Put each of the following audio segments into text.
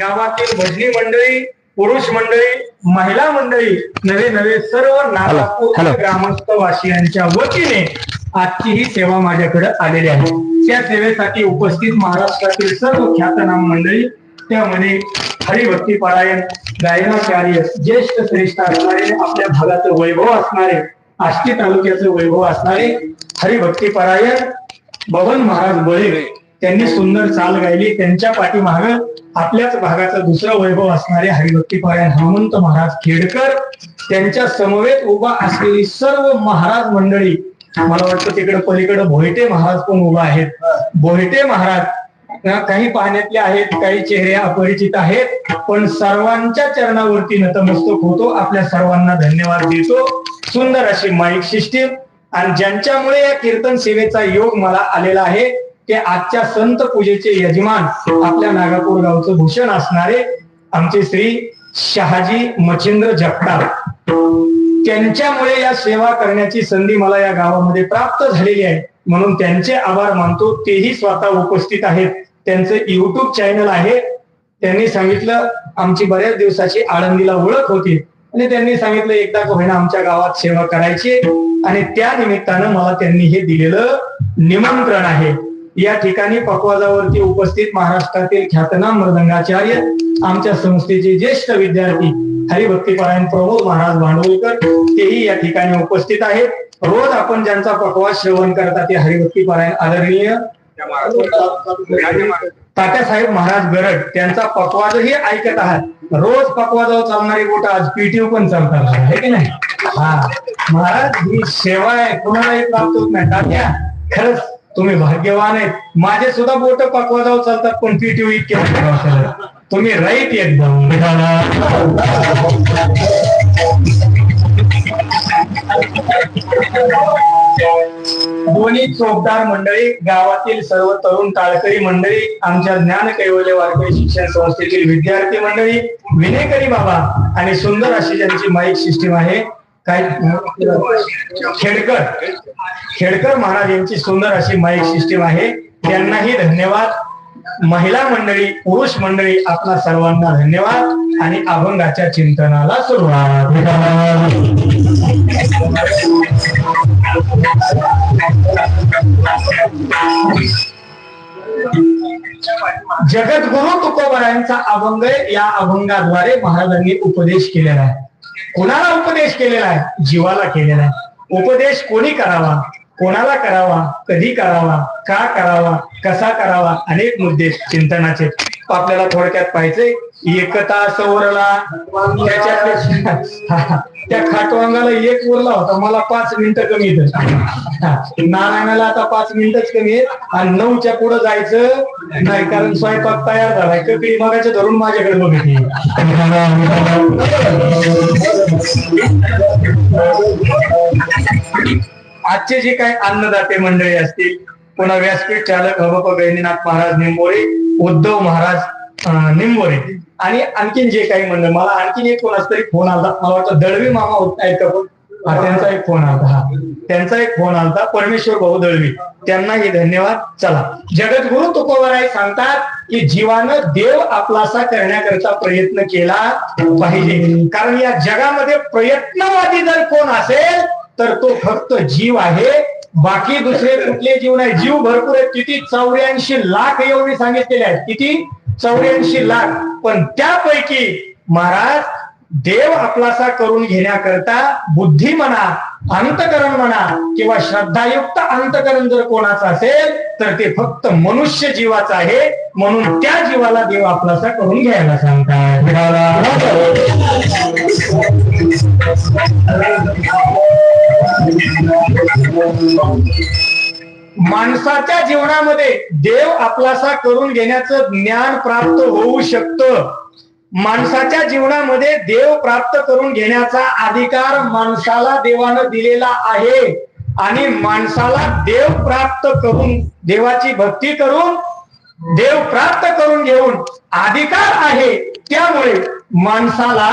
गावातील भजनी मंडळी, पुरुष मंडळी, महिला मंडळी, नवे नवे सर्व नागपूर ग्रामस्थ वासियांच्या वतीने आजची ही सेवा माझ्याकडे आलेली आहे। त्या सेवेसाठी उपस्थित महाराष्ट्रातील सर्व ख्यातनाम मंडळी, त्यामध्ये हरिभक्ती पारायण, गायनाचार्य, ज्येष्ठ श्रेष्ठ असणारे, आपल्या भागाचं वैभव असणारे, आष्टी तालुक्याचं वैभव असणारे हरिभक्ती पारायण बबन महाराज बळे, त्यांनी सुंदर चाल गायली। त्यांच्या पाठीमाग आपल्याच भागाचं दुसरं वैभव असणारे हरिभक्ती पारायण हनुमंत महाराज खेडकर, त्यांच्या समवेत उभा असलेली सर्व महाराज मंडळी, मला वाटतं तिकडे पलीकडे भोयटे महाराज पण उभा आहेत। भोयटे महाराज काही पाहण्यातले आहेत, काही चेहरे अपरिचित आहेत, पण सर्वांच्या चरणावरती नतमस्तक होतो, आपल्या सर्वांना धन्यवाद देतो। सुंदर अशी माईक सिस्टीम, आणि ज्यांच्यामुळे या कीर्तन सेवेचा योग मला आलेला आहे ते आजच्या संत पूजेचे यजमान, आपल्या नागापूर गावचं भूषण असणारे आमचे श्री शहाजी मच्छिंद्र जगताप, त्यांच्यामुळे या सेवा करण्याची संधी मला या गावामध्ये प्राप्त झालेली आहे, म्हणून त्यांचे आभार मानतो। तेही स्वतः उपस्थित आहेत, त्यांचं युट्यूब चॅनल आहे। त्यांनी सांगितलं आमची बऱ्याच दिवसाची आळंदीला ओळख होती आणि त्यांनी सांगितलं एकदा का होईना आमच्या गावात सेवा करायची, आणि त्या निमित्तानं मला त्यांनी हे दिलेलं निमंत्रण आहे। या ठिकाणी पकवाजावरती उपस्थित महाराष्ट्रातील ख्यातनाम मृदंगाचार्य, आमच्या संस्थेचे ज्येष्ठ विद्यार्थी हरिभक्ती पारायण प्रमोद महाराज भांडवलकर, तेही या ठिकाणी उपस्थित आहेत। रोज आपण ज्यांचा पकवाज श्रवण करतात ते हरिभक्ती पारायण आदरणीय तात्यासाहेब महाराज गरड, त्यांचा पकवाजही ऐकत आहात। रोज पकवाजावर चालणारी बोट आज पीटीओ पण चालतात, आहे की नाही? हा महाराज, ही सेवा आहे, कुणालाही प्राप्त होत नाही। तात्या, खरंच तुम्ही भाग्यवान आहेत, माझे सुद्धा बोट पकवाजावर चालतात पण पीटीओ इतके तुम्ही राईट एकदम। दोन्ही चोपदार मंडळी, गावातील सर्व तरुण टाळकरी मंडळी, आमच्या ज्ञान कैवल्य वारकरी शिक्षण संस्थेतील विद्यार्थी मंडळी, विनेकरी बाबा, आणि सुंदर अशी ज्यांची माईक सिस्टीम आहे काय खेडकर महाराज यांची सुंदर अशी माईक सिस्टीम आहे, त्यांनाही धन्यवाद। महिला मंडळी, पुरुष मंडळी, आपल्या सर्वांना धन्यवाद, आणि अभंगाच्या चिंतनाला सुरुवात। जगद्गुरु तुकोबरायांचा अभंग, या अभंगाद्वारे महाराजांनी उपदेश केलेला आहे। कोणाला उपदेश केलेला आहे? जीवाला केलेला आहे। उपदेश कोणी करावा, कोणाला करावा, कधी करावा, का करावा, कसा करावा, अनेक मुद्दे चिंतनाचे आपल्याला थोडक्यात पाहिजे। एकता सवरला, त्या खाटवांगाला एक उरला होता, मला 5 मिनिटं कमी येत, नारायणाला आता 5 मिनिटच कमी आहेत, आणि 9च्या पुढे जायचं नाही, कारण स्वयंपाक तयार झालाय। कधी मगाच्या धरून माझ्याकडे बघितली। आजचे जे काही अन्नदाते मंडळी असतील, पुन्हा व्यासपीठ चालक हबप गैनीनाथ महाराज निंबोरे, उद्धव महाराज निंबोरे, आणि आणखीन जे काही मंडळ, मला आणखीन एक कोणाचा तरी फोन आला, मला वाटतं दळवी मामा आहेत का पण, त्यांचा एक फोन आला, त्यांचा एक फोन आला, परमेश्वर भाऊ दळवी, त्यांनाही धन्यवाद। चला, जगद्गुरु तुकोबराय सांगतात की जीवानं देव आपलासा करण्याकरता प्रयत्न केला पाहिजे, कारण या जगामध्ये प्रयत्नवादी जर कोण असेल तर तो फक्त जीव आहे, बाकी दुसरे कुठले जीव नाही। जीव भरपूर आहेत, किती 84 लाख एवढे सांगितलेले आहेत, किती 84 लाख, पण त्यापैकी महाराज देव आपलासा करून घेण्याकरता बुद्धी म्हणा, अंतकरण म्हणा, किंवा श्रद्धायुक्त अंतकरण जर कोणाचं असेल तर ते फक्त मनुष्य जीवाचं आहे, म्हणून त्या जीवाला देव आपलासा करून घ्यायला सांगतात। माणसाच्या जीवनामध्ये देव आपलासा करून घेण्याचं ज्ञान प्राप्त होऊ शकतं। माणसाच्या जीवनामध्ये देव प्राप्त करून घेण्याचा अधिकार माणसाला देवानं दिलेला आहे, आणि माणसाला देव प्राप्त करून, देवाची भक्ती करून देव प्राप्त करून घेऊन अधिकार आहे। त्यामुळे माणसाला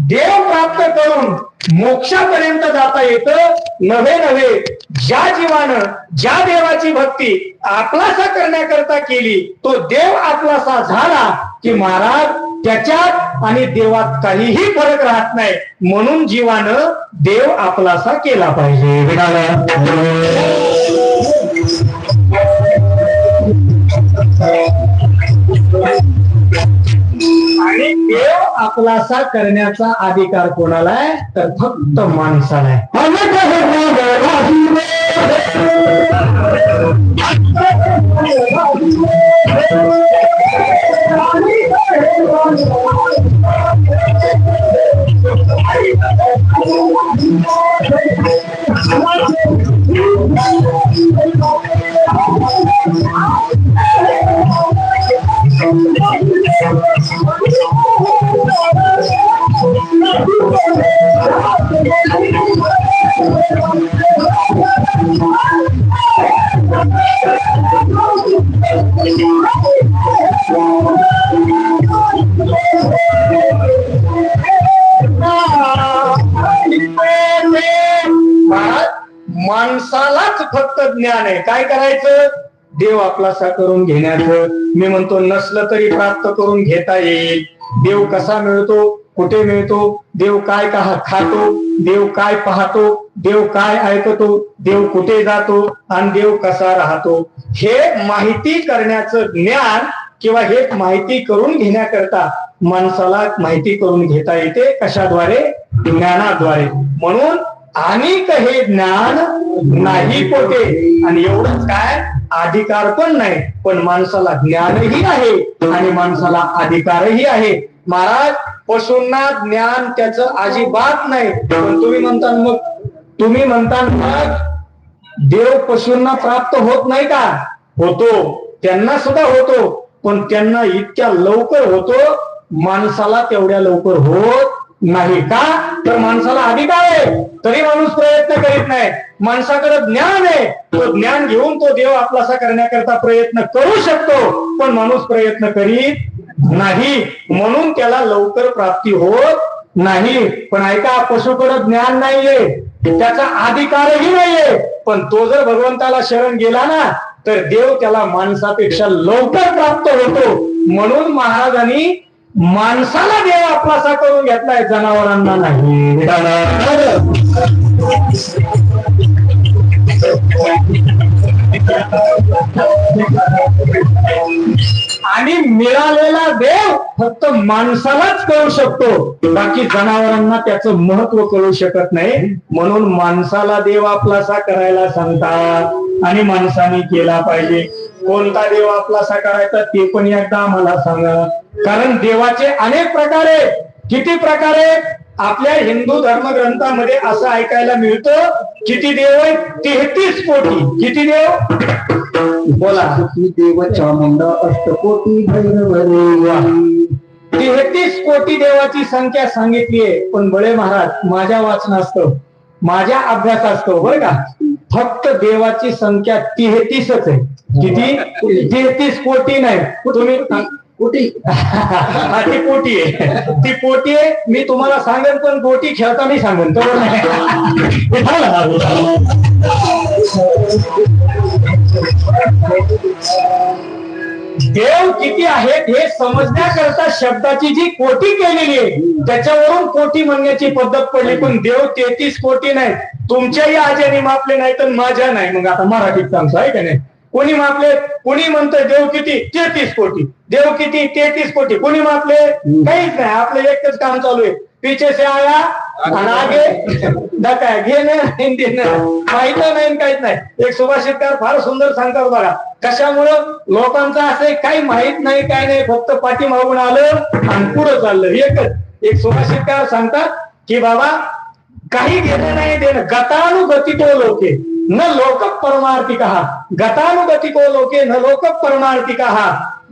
देव प्राप्त करून मोक्षापर्यंत जाता येतं। नव्हे ज्या जीवानं ज्या देवाची भक्ती आपलासा करण्याकरता केली, तो देव आपलासा झाला की महाराज त्याच्यात आणि देवात काहीही फरक राहत नाही. म्हणून जीवानं देव आपलासा केला पाहिजे. आणि देव आपलासा करण्याचा अधिकार कोणाला आहे? तर फक्त माणसाला आहे. माणसालाच फक्त ज्ञान आहे. काय करायचं? देव आपलासा करून घेण्याचं. मी म्हणतो नसलं तरी प्राप्त करून घेता येईल. देव कसा मिळतो? कुठे मिळतो? देव काय खातो? देव काय पाहतो? देव काय ऐकतो? देव कुठे जातो? आणि देव कसा राहतो? हे माहिती करण्याचं ज्ञान किंवा हे माहिती करून घेण्याकरता माणसाला माहिती करून घेता येते. कशाद्वारे? ज्ञानाद्वारे. म्हणून अनेक हे ज्ञान नाही पोटे. आणि एवढंच काय? अधिकार पण नाही, पण माणसाला ज्ञानही आहे आणि माणसाला अधिकारही आहे. महाराज, पशूंना ज्ञान त्याचं अजिबात नाही. पण तुम्ही म्हणता मग देव पशूंना प्राप्त होत नाही का? होतो, त्यांना सुद्धा होतो, पण त्यांना इतक्या लवकर होतो, माणसाला तेवढ्या लवकर होत नाही. का? तर माणसाला अधिकार आहे, तरी माणूस प्रयत्न करीत नाही. माणसाकडे ज्ञान आहे, तो ज्ञान घेऊन तो देव आपलासा करण्याकरता प्रयत्न करू शकतो, पण माणूस प्रयत्न करीत नाही. म्हणून त्याला लवकर प्राप्ती होत नाही. पण ऐका, पशुकडे ज्ञान नाहीये, त्याचा अधिकारही नाहीये, पण तो जर भगवंताला शरण गेला ना, तर देव त्याला माणसापेक्षा लवकर प्राप्त होतो. म्हणून महाराजांनी माणसाला देव आपलासा करून घेतलाय, जनावरांना नाही. आणि मिळालेला देव फक्त माणसालाच कळू शकतो, बाकी जनावरांना त्याचं महत्व कळू शकत नाही. म्हणून माणसाला देव आपलासा करायला सांगतात आणि माणसाने केला पाहिजे. कोणता देव आपलासा करायचा ते पण एकदा आम्हाला सांगा. कारण देवाचे अनेक प्रकार आहेत. किती प्रकार आहेत? आपल्या हिंदू धर्मग्रंथामध्ये असं ऐकायला मिळतं, किती देव आहेत? 33 कोटी. किती देव? बोला. देव चामुंडा अष्टकोटी भैरव. 33 कोटी देवाची संख्या सांगितली आहे. पण बळे महाराज, माझ्या वाचनास्तव, माझ्या अभ्यासास्तव बरं का, फक्त देवाची संख्या 33च आहे. किती? 33 कोटी नाही. तुम्ही कोटी ती कोटी आहे, ती कोटी आहे. मी तुम्हाला सांगेन, पण कोटी खेळताना सांगेन तो देव किती आहेत हे समजण्याकरता शब्दाची जी कोटी केलेली आहे, त्याच्यावरून कोटी म्हणण्याची पद्धत पडली. पण देव 33 कोटी नाही. तुमच्याही आज्याने मापले नाही तर माझ्या नाही. मग आता मराठीत सांगतो आहे का नाही? कोणी मापले? कोणी म्हणतोय देव किती? 33 कोटी. देव किती? 33 कोटी. कोणी मापले? काहीच नाही. आपलं एकच काम चालू आहे, पीछे से आया आणि आगे धक्का घेणं हिंदी माहित नाही, काहीच नाही. एक सुभाषितकार फार सुंदर सांगतात बघा, कशामुळं लोकांचं असं काही माहित नाही, काय नाही, फक्त पाठीमागून आलं आणि पुढे चाललं. एक सुभाषितकार सांगतात की बाबा काही घेणं नाही देणं. गतानुगतिको लोके न लोक परमार्थिकः, गतानुगतिको लोके न लोक परमार्थिकः,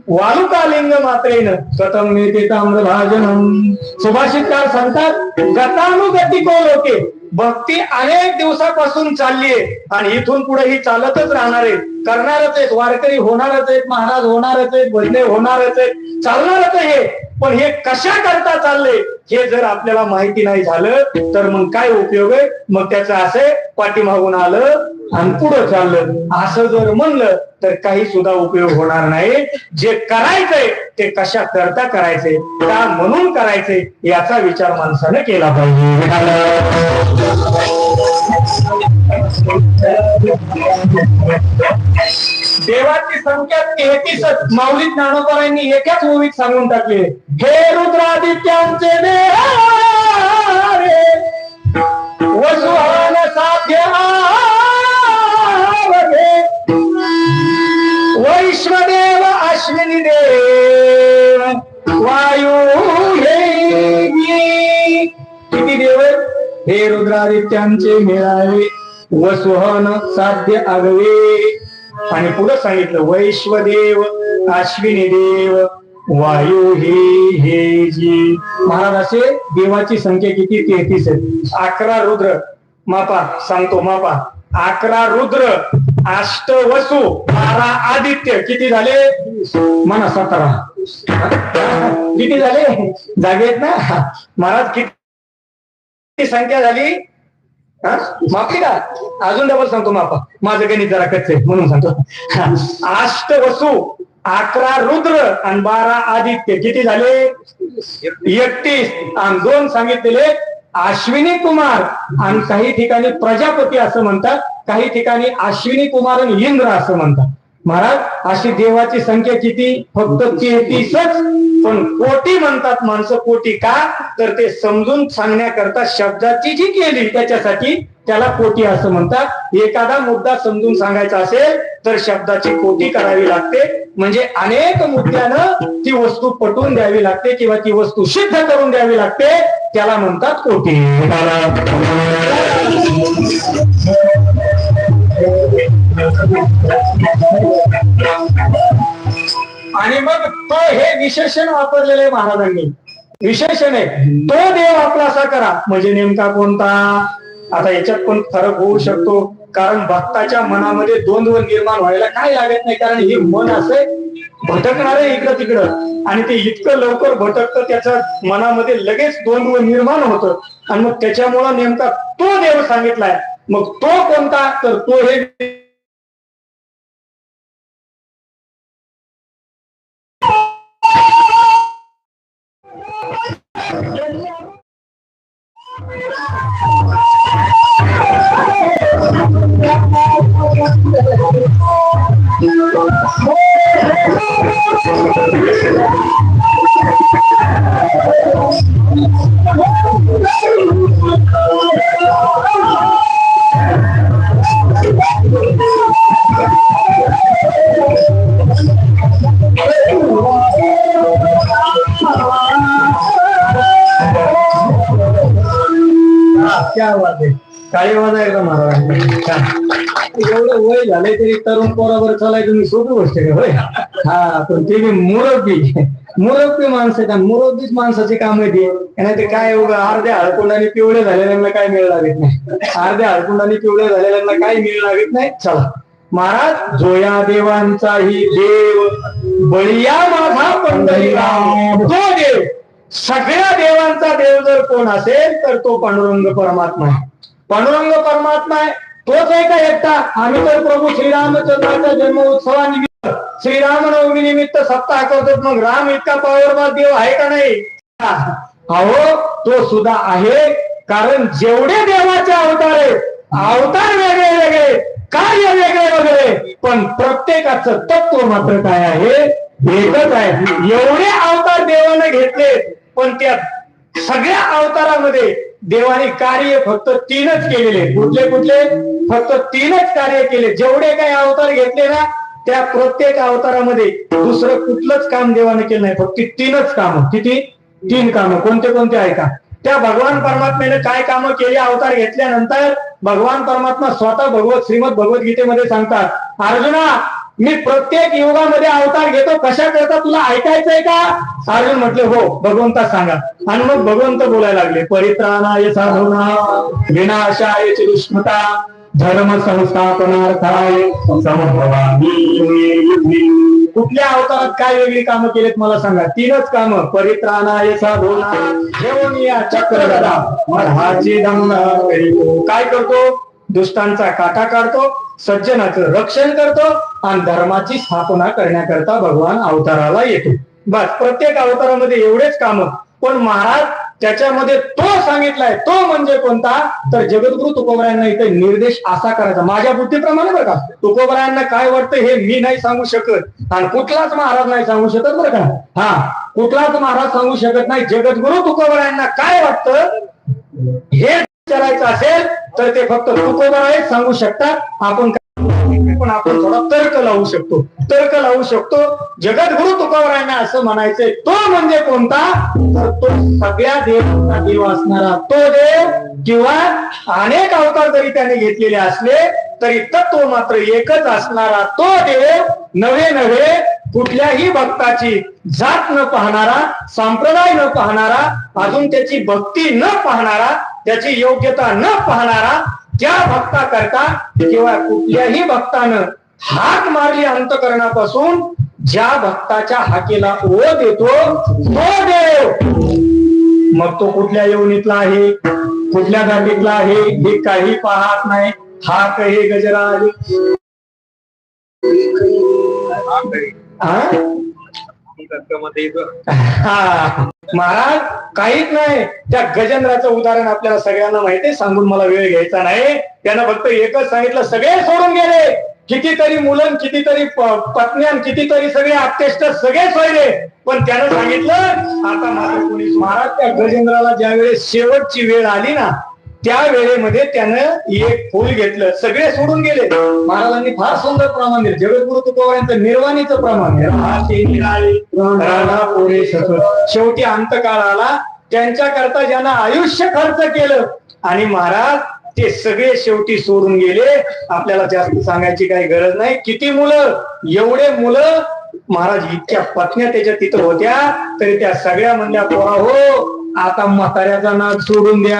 वालुकालिंग मात्रेन स्वतम नेते ताम्रभाजनम. सुभाषितकार सांगतात गतानुगतिको लोके, भक्ती अनेक दिवसापासून चाललीये आणि इथून पुढे ही चालतच राहणार आहे. करणारच आहेत, वारकरी होणारच आहेत, महाराज होणारच आहेत, भजने होणारच आहेत, चालणारच आहे. पण हे कशा करता चालले हे जर आपल्याला माहिती नाही झालं तर मग काय उपयोग आहे? मग त्याचं असे पाठीमागून आलं आणि पुढं चाललं असं जर म्हणलं तर काही सुद्धा उपयोग होणार नाही. जे करायचंय ते कशा करता करायचंय, का म्हणून करायचंय याचा विचार माणसाने केला पाहिजे. देवाची संख्या 33. माऊली ज्ञानोबांनी एकाच ओळीत सांगून टाकले, हे रुद्रादित्यांचे देव वसुहान साध्य वैश्वदेव अश्विनी देव वायू हे. किती देव? हे रुद्रादित्यांचे मिळावे वसुहन साध्य आगवे. आणि पुढे सांगितलं वैश्वदेव अश्विनी देव वायू हे जी. महाराज असे देवाची संख्या किती? 33 आहे. 11 रुद्र मापा सांगतो, मापा 11 रुद्र, 8 वसु, 12 आदित्य. किती झाले? म्हणा 17. किती झाले? जागेत ना महाराज? किती संख्या झाली? माफी का? अजून डबल सांगतो मापा, माझं गणित जरा कच्चे म्हणून सांगतो. 8 वसु, 11 रुद्र आणि 12 आदित्य. किती झाले? 31. आणि 2 सांगितलेले अश्विनी कुमार, आणि काही ठिकाणी प्रजापती असं म्हणतात, काही ठिकाणी अश्विनी कुमार आणि इंद्र असं म्हणतात. महाराज अशी देवाची संख्या किती? फक्त 33च. पण कोटी म्हणतात माणसं. कोटी का? तर ते समजून सांगण्याकरता शब्दाची जी केली त्याच्यासाठी त्याला कोटी असं म्हणतात. एखादा मुद्दा समजून सांगायचा असेल तर शब्दाची कोटी करावी लागते. म्हणजे अनेक मुद्द्यानं ती वस्तू पटवून द्यावी लागते किंवा ती वस्तू सिद्ध करून द्यावी लागते. त्याला म्हणतात कोटी. आणि मग तो हे विशेषण वापरलेलं आहे महाराजांनी. विशेषण आहे तो देव आपला असा करा. म्हणजे नेमका कोणता? आता याच्यात पण फरक होऊ शकतो, कारण भक्ताच्या मनामध्ये द्वंद्व निर्माण व्हायला काय लागत नाही. कारण हे मन असे भटकणार आहे इकडं तिकडं, आणि ते इतकं लवकर भटकतं त्याच्या मनामध्ये लगेच द्वंद्व निर्माण होतं. आणि मग त्याच्यामुळं नेमका तो देव सांगितलाय. मग तो कोणता? तर तो हे क्या बात आहे. काळी वाजा एकदा महाराज. एवढं वय झालंय तरी तरुण पोरावर चालायचं मी सोपी गोष्ट आहे होय. हा, पण ते मुरब्बी माणसं आहेत. मुरब्बीच माणसाची काम आहे ती. नाही ते काय अर्ध्या हळकुंडाने पिवळे झालेल्यांना काय मिळ लागत नाही. अर्ध्या हळकुंडाने पिवळे झालेल्यांना काय मिळ लागत नाही. चला महाराज, जोया देवांचाही देव बळीया माझा पंढरीराम. तो देव, सगळ्या देवांचा देव जर कोण असेल तर तो पांडुरंग परमात्मा आहे. पांडुरंग परमात्मा आहे. तोच आहे का एकटा? आम्ही तर प्रभू श्रीरामचंद्राच्या जन्म उत्सवानिमित्त, श्रीरामनवमी निमित्त सप्ताह करतो. मग राम इतका पावरवाद देव आहे का नाही? अहो, तो सुद्धा आहे. कारण जेवढे देवाचे अवतार आहेत, अवतार वेगळे वेगळे, कार्य वेगळे वेगळे, पण प्रत्येकाचं तत्व मात्र काय आहे? एकच आहे. एवढे अवतार देवाने घेतले, पण त्या सगळ्या अवतारामध्ये देवाने कार्य फक्त 3च केलेले. कुठले कुठले? फक्त 3च कार्य केले. जेवढे काही अवतार घेतले ना, त्या प्रत्येक अवतारामध्ये दुसरं कुठलंच काम देवाने केलं नाही. फक्त 3च कामं. किती? 3 कामं. कोणते कोणते आहे का? त्या भगवान परमात्म्याने काय कामं केली अवतार घेतल्यानंतर? भगवान परमात्मा स्वतः श्रीमद भगवद्गीतेमध्ये सांगतात, अर्जुना, मी प्रत्येक युगामध्ये अवतार घेतो. कशा करता तुला ऐकायचंय का? अर्जुन म्हटले हो, भगवंता सांगा. आणि मग भगवंत बोलायला लागले, परित्राणाय साधूनां विनाशाय च दुष्कृता धर्म संस्थापनार्थाय समभवामी. कुठल्या अवतारात काय वेगळी कामं केलीत मला सांगा? 3च कामं. परित्राणाय साधूनां घेऊन या चक्रगदा मधाची दंड करीतो. काय करतो? दुष्टांचा काटा काढतो, सज्जनाचं रक्षण करतो आणि धर्माची स्थापना करण्याकरता भगवान अवताराला येतो. बस प्रत्येक अवतारामध्ये एवढेच काम. पण महाराज त्याच्यामध्ये तो सांगितलाय, तो म्हणजे कोणता, तर जगद्गुरु तुकोबरायांना इथे निर्देश असा करायचा माझ्या बुद्धीप्रमाणे. बरं का, तुकोबरायांना काय वाटतं हे मी नाही सांगू शकत आणि कुठलाच महाराज नाही सांगू शकत. बरं का, हा कुठलाच महाराज सांगू शकत नाही. जगद्गुरु तुकोबरायांना काय वाटतं हे विचारायचं असेल तर ते फक्त तुकोबराय सांगू शकतात. पण आपण थोडा तर्क लावू शकतो. जगद्गुरु तुकोबरायांना असं म्हणायचंय, तो म्हणजे कोणता, तर तो सगळ्या देवांचा देव असणारा तो देव, किंवा अनेक अवतार जरी त्याने घेतलेले असले तरी तत्व मात्र एकच असणारा तो देव, नवे कुठल्याही भक्ताची जात न पाहणारा, संप्रदाय न पाहणारा, अजून त्याची भक्ती न पाहणारा, त्याची योग्यता न पाहणारा, त्या भक्ता करता किंवा कुठल्याही भक्तानं हाक मारली अंतकरणापासून ज्या भक्ताच्या हाकेला ओ देतो तो देव, मग तो कुठल्या योनीतला आहे, कुठल्या जातीतला आहे हे काही पाहत नाही. हाक हे गजराज महाराज काहीच नाही. त्या गजेंद्राचं उदाहरण आपल्याला सगळ्यांना माहिती आहे, सांगून मला वेळ घ्यायचा नाही. त्यानं फक्त एकच सांगितलं, सगळे सोडून गेले, कितीतरी मुलं, कितीतरी पत्न्या, कितीतरी सगळे आप्तेष्ट सगळे सोडले, पण त्यानं सांगितलं आता माझं कोणी. महाराज त्या गजेंद्राला ज्या वेळेस शेवटची वेळ आली ना, त्या वेळेमध्ये त्यानं एक फूल घेतलं, सगळे सोडून गेले. महाराजांनी फार सुंदर प्रमाण दिलं. जगद्गुरु तुकोबरायांचं निर्वाणीचं प्रमाण, शेवटी अंतकाळाला त्यांच्याकरता ज्यानं आयुष्य खर्च केलं आणि महाराज ते सगळे शेवटी सोडून गेले. आपल्याला जास्त सांगायची काही गरज नाही. किती मुलं, एवढे मुलं महाराज, इतक्या पत्न्या त्याच्या तिथं होत्या, तरी त्या सगळ्या म्हणल्या, पोरा हो आता म्हाताऱ्याचा नाद सोडून द्या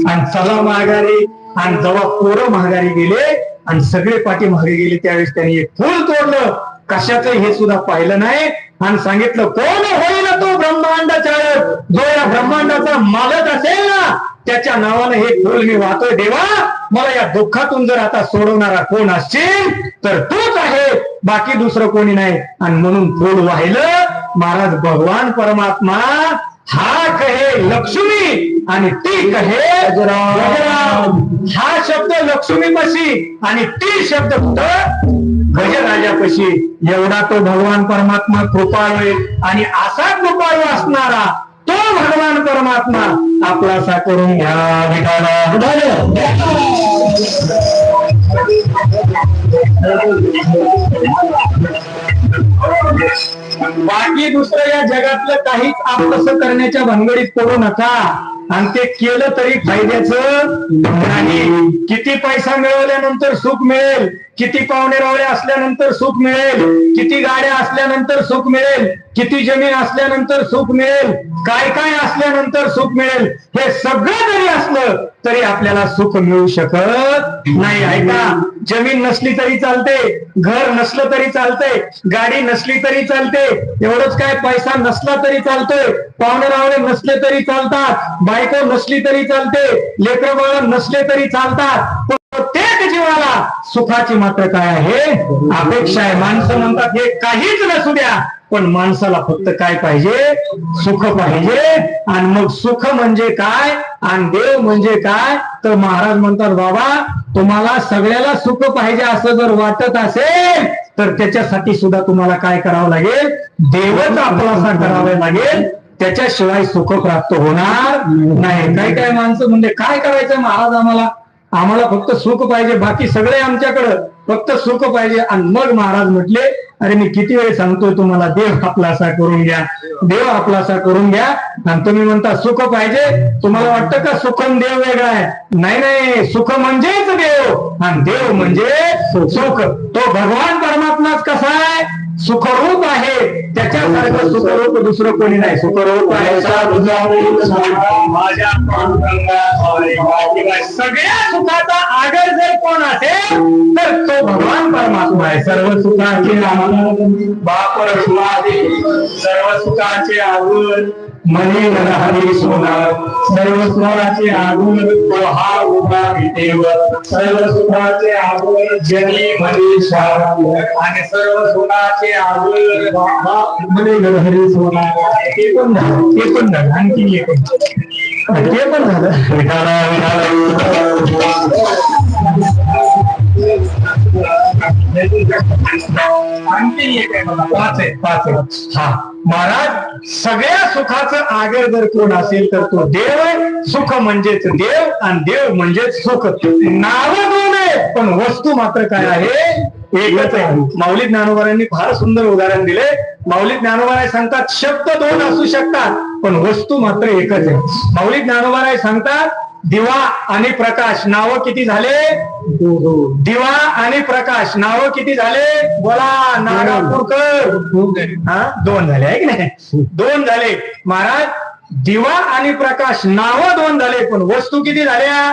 आणि चला माघारी. आणि जेव्हा पोरं माघारी गेले आणि सगळे पाठी मागे गेले, त्यावेळेस त्यांनी एक फूल तोडलं, कशाचं हे सुद्धा पाहिलं नाही, आणि सांगितलं कोण होईल तो ब्रह्मांड चालक, जो या ब्रह्मांडाचा मालक असेल ना, त्याच्या नावानं हे फूल मी वाहतोय. देवा, मला या दुःखातून जर आता सोडवणारा कोण असशील तर तूच आहे, बाकी दुसरं कोणी नाही. आणि म्हणून फूल वाहिलं. महाराज भगवान परमात्मा हा कहे लक्ष्मी आणि ती कहे गजराज. हा शब्द लक्ष्मीपाशी आणि ती शब्द गजराजापाशी. एवढा तो भगवान परमात्मा कृपाळू आहे. आणि असा कृपाळू असणारा तो भगवान परमात्मा आपलासा करून घ्या. बाकी दुसरं या जगातलं काहीच आपलंसं करण्याच्या भानगडीत पडू नका. आणि ते केलं तरी फायद्याचं नाही. किती पैसा मिळवल्यानंतर सुख मिळेल, किती पाहुणे रावळे असल्यानंतर सुख मिळेल, किती गाड्या असल्यानंतर सुख मिळेल, किती जमीन असल्यानंतर सुख मिळेल, काय काय असल्यानंतर सुख मिळेल, हे सगळं जरी असलं तरी आपल्याला सुख मिळू शकत नाही. ऐका, जमीन नसली तरी चालते, घर नसलं तरी चालतंय, गाडी नसली तरी चालते, एवढंच काय पैसा नसला तरी चालतोय, पाहुणे रावळे नसले तरी चालतात, बायको नसली तरी चालते, लेकरं बाळ नसले तरी चालतात. प्रत्येक जीवाला सुखाची मात्र काय आहे, अपेक्षा आहे. माणसं म्हणतात हे काहीच नसू द्या, पण माणसाला फक्त काय पाहिजे, सुख पाहिजे. आणि मग सुख म्हणजे काय आणि देव म्हणजे काय, तर महाराज म्हणतात बाबा, तुम्हाला सगळ्याला सुख पाहिजे असं जर वाटत असेल तर त्याच्यासाठी सुद्धा तुम्हाला काय करावं लागेल, देवच आपलासा करावा लागेल. त्याच्याशिवाय सुख प्राप्त होणार नाही. काही काही माणसं म्हणजे काय करायचं महाराज, आम्हाला फक्त सुख पाहिजे, बाकी सगळे आमच्याकडं, फक्त सुख पाहिजे. आणि मग महाराज म्हटले, अरे मी किती वेळ सांगतोय तुम्हाला, देव आपलासा करून घ्या, देव आपलासा करून घ्या. आणि तुम्ही म्हणता सुख पाहिजे, तुम्हाला वाटतं का सुख देव वेगळा आहे? नाही नाही, सुख म्हणजेच देव आणि देव म्हणजे सुख. तो भगवान परमात्माच कसा आहे, सुखरूप आहे. त्याच्यासारखं सुखरूप दुसरं कोणी नाही. सुखरूप आहे सगळ्या सुखाचा आगर जर कोण असेल तर तो भगवान परमात्मा आहे. सर्व सुखाचे बापर सर्व सुखाचे आगर मने नरहरी सोना सर्व सुखाचे आगुण तो हा उभा विटेव सर्व सुखाचे आगुण जनी मनीषा आणि सर्व सुखाचे आगुण मने नरहरी सोना ते पण झालं आणखी एक ते पण झालं आणखी एक आहे बघा पाच आहे हा महाराज सगळ्या सुखाचं आगर जर कोण असेल तर तो देव सुख म्हणजेच देव आणि देव म्हणजेच सुख नाव दोन आहे पण वस्तू मात्र काय आहे एकच आहे माऊली ज्ञानोबारांनी फार सुंदर उदाहरण दिले माऊली ज्ञानोबाराय सांगतात शब्द दोन असू शकतात पण वस्तू मात्र एकच आहे माऊली ज्ञानोबाराय सांगतात दिवा आणि प्रकाश नाव किती झाले दिवा आणि प्रकाश नाव किती झाले बोला नागापूरकर दोन झाले आहे की नाही दोन झाले महाराज दिवा आणि प्रकाश नाव दोन झाले पण वस्तू किती झाल्या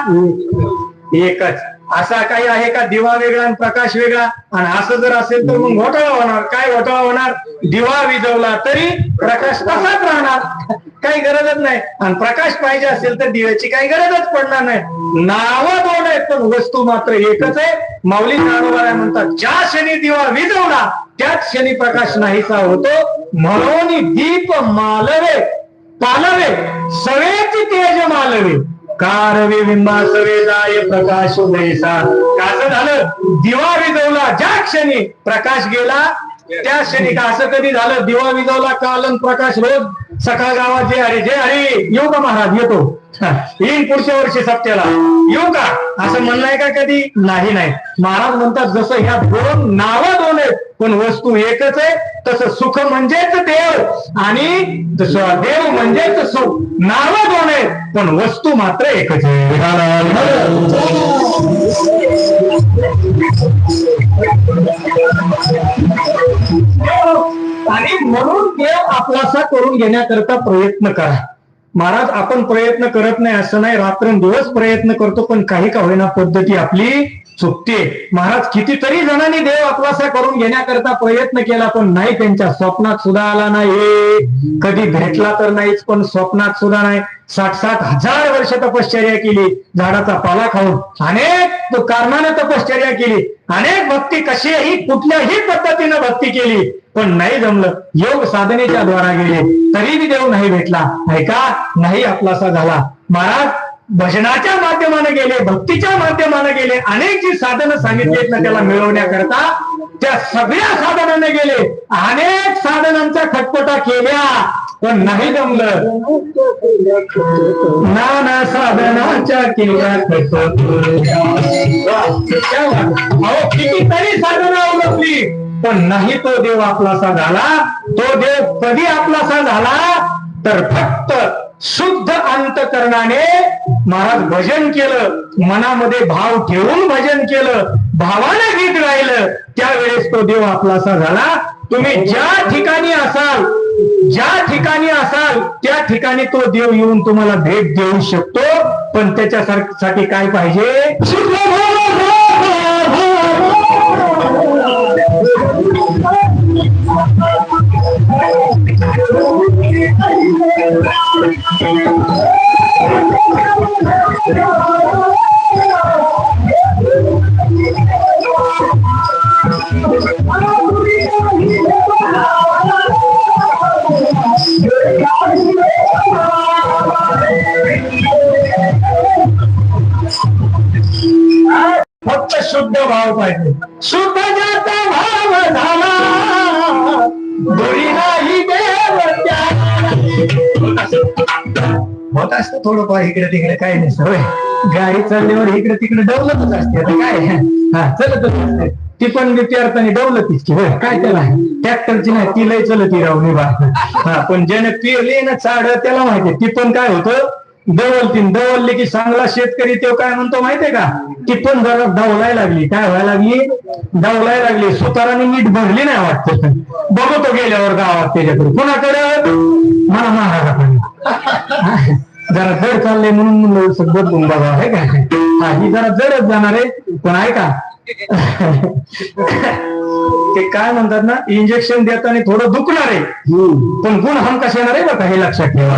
एकच असा काही आहे का दिवा वेगळा आणि प्रकाश वेगळा आणि असं जर असेल तर मग घोटाळा होणार काय घोटाळा होणार दिवा विझवला तरी प्रकाश तसाच राहणार काही गरजच नाही आणि प्रकाश पाहिजे असेल तर दिव्याची काही गरजच पडणार नाही नावं दोन आहेत पण वस्तू मात्र एकच आहे माऊली ज्ञानोबा म्हणतात ज्या क्षणी दिवा विझवला त्याच क्षणी प्रकाश नाहीसा होतो म्हणून दीप मालवे पालवे सवेची तेज मालवे कारवे बिंबा सवे जाय प्रकाश उदयसा कसं झालं दिवा विझवला ज्या क्षणी प्रकाश गेला त्या क्षणी का असं कधी झालं दिवा विझवला कालन प्रकाश रोज सकाळ गावात जे हरी येऊ का महाराज येतो येईन पुढच्या वर्षी सप्त्याला येऊ का असं म्हणणं का कधी नाही महाराज म्हणतात जसं ह्या दोन नावं दोन आहेत पण वस्तू एकच आहे तसं सुख म्हणजेच देव आणि देव म्हणजेच सुख नावं दोन आहेत पण वस्तू मात्र एकच आहे आणि म्हणून देव आपलासा करून घेण्याकरता प्रयत्न करा महाराज आपण प्रयत्न करत नाही असं नाही रात्रंदिवस प्रयत्न करतो पण काही का होईना पद्धती आपली चुकते महाराज कितीतरी जणांनी देव आपलासा करून घेण्याकरता प्रयत्न केला पण नाही त्यांच्या स्वप्नात सुद्धा आला नाही कधी भेटला तर नाहीच पण स्वप्नात सुद्धा नाही 60-60 हजार वर्ष तपश्चर्या केली झाडाचा पाला खाऊन अनेक कारणाने तपश्चर्या केली अनेक भक्ती कशीही कुठल्याही पद्धतीनं भक्ती केली पण नाही जमलं योग साधनेच्या द्वारा गेले तरी देव नाही भेटला नाही का नाही आपलासा झाला महाराज भजनाच्या माध्यमाने गेले भक्तीच्या माध्यमाने गेले अनेक जी साधनं सांगितलीत ना त्याला मिळवण्याकरता त्या सगळ्या साधनाने गेले अनेक साधनांच्या खटपटा केल्या पण नाही जमलं नाना साधनाच्या केल्या कितीतरी साधनं अवलंबली पण नाही तो देव आपलासा झाला तो देव कधी आपलासा झाला तर फक्त शुद्ध अंतकरणाने महाराज भजन केलं मनामध्ये भाव ठेवून भजन केलं भावाने गीत गायलं त्यावेळेस तो देव आपलासा झाला तुम्ही ज्या ठिकाणी असाल त्या ठिकाणी तो देव येऊन तुम्हाला भेट देऊ शकतो पण त्याच्यासाठी काय पाहिजे फक्त शुद्ध भाव पाहिजे शुद्ध ज्याचा भाव झाला दोरी नाही देव होत असतं थोडंफार इकडे तिकडे काय नाही सवय गाडी चालल्यावर इकडे तिकडे डवलतच असते आता काय हा चलतच असते ती पण त्या अर्थाने डवलतीच की होय काय त्याला ट्रॅक्टरची नाही ती लय चलती राहून हा पण ज्याने पेरली ना चाड त्याला माहितीये ती पण काय होतं दवलली की चांगला शेतकरी तो काय म्हणतो माहितीये का ती पण जरा डवलाय लागली काय व्हायला लागली सुताराने नीट भरली नाही वाटत बघतो गेल्यावर गावात त्याच्याकडे कुणाकडे मला महाराजाकडे जरा जड चाललंय म्हणून बदलून बघा आहे का ही जरा जडच जाणार आहे पण ऐका ते काय म्हणतात ना, इंजेक्शन देताना थोडं दुखणार आहे, पण गुण हमखास येणार आहे बघा, हे लक्षात ठेवा.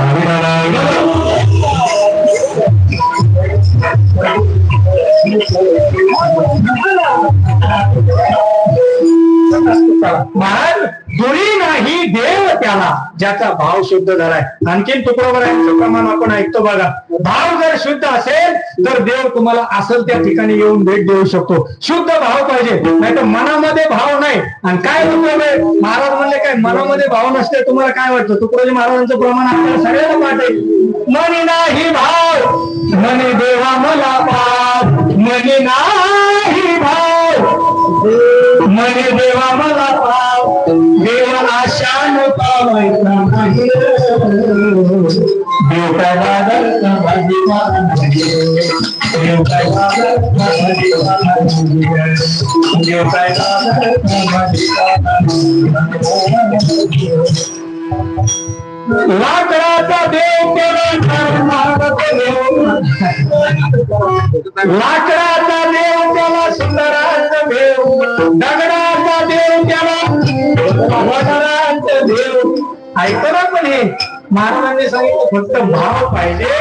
महाराज, दुरी नाही देव त्याला ज्याचा भाव शुद्ध झालाय. आणखीन तुकडोबर आहे प्रमाण आपण ऐकतो बघा. भाव जर शुद्ध असेल तर देव तुम्हाला असेल त्या ठिकाणी येऊन भेट देऊ शकतो. शुद्ध भाव पाहिजे, नाही तर मनामध्ये भाव नाही. आणि काय महाराज म्हणले काय मनामध्ये भाव नसते, तुम्हाला काय वाटतं? तुकडोजी महाराजांचं प्रमाण आपल्याला सगळ्यांना पाठ आहे. मनी नाही भाव मनी देवा मला भाव, मनी नाही भाव मनी देवा मला भाव, देव आशान पावायचा देव काय देव काय देव काय लाकडाचा देव लाकडाचा देव त्याला सुंदराचा देव, दगडाचा देव त्याला वडाचा देव. ऐकलं ना, पण हे महाराजांनी सांगितलं फक्त भाव पाहिजे.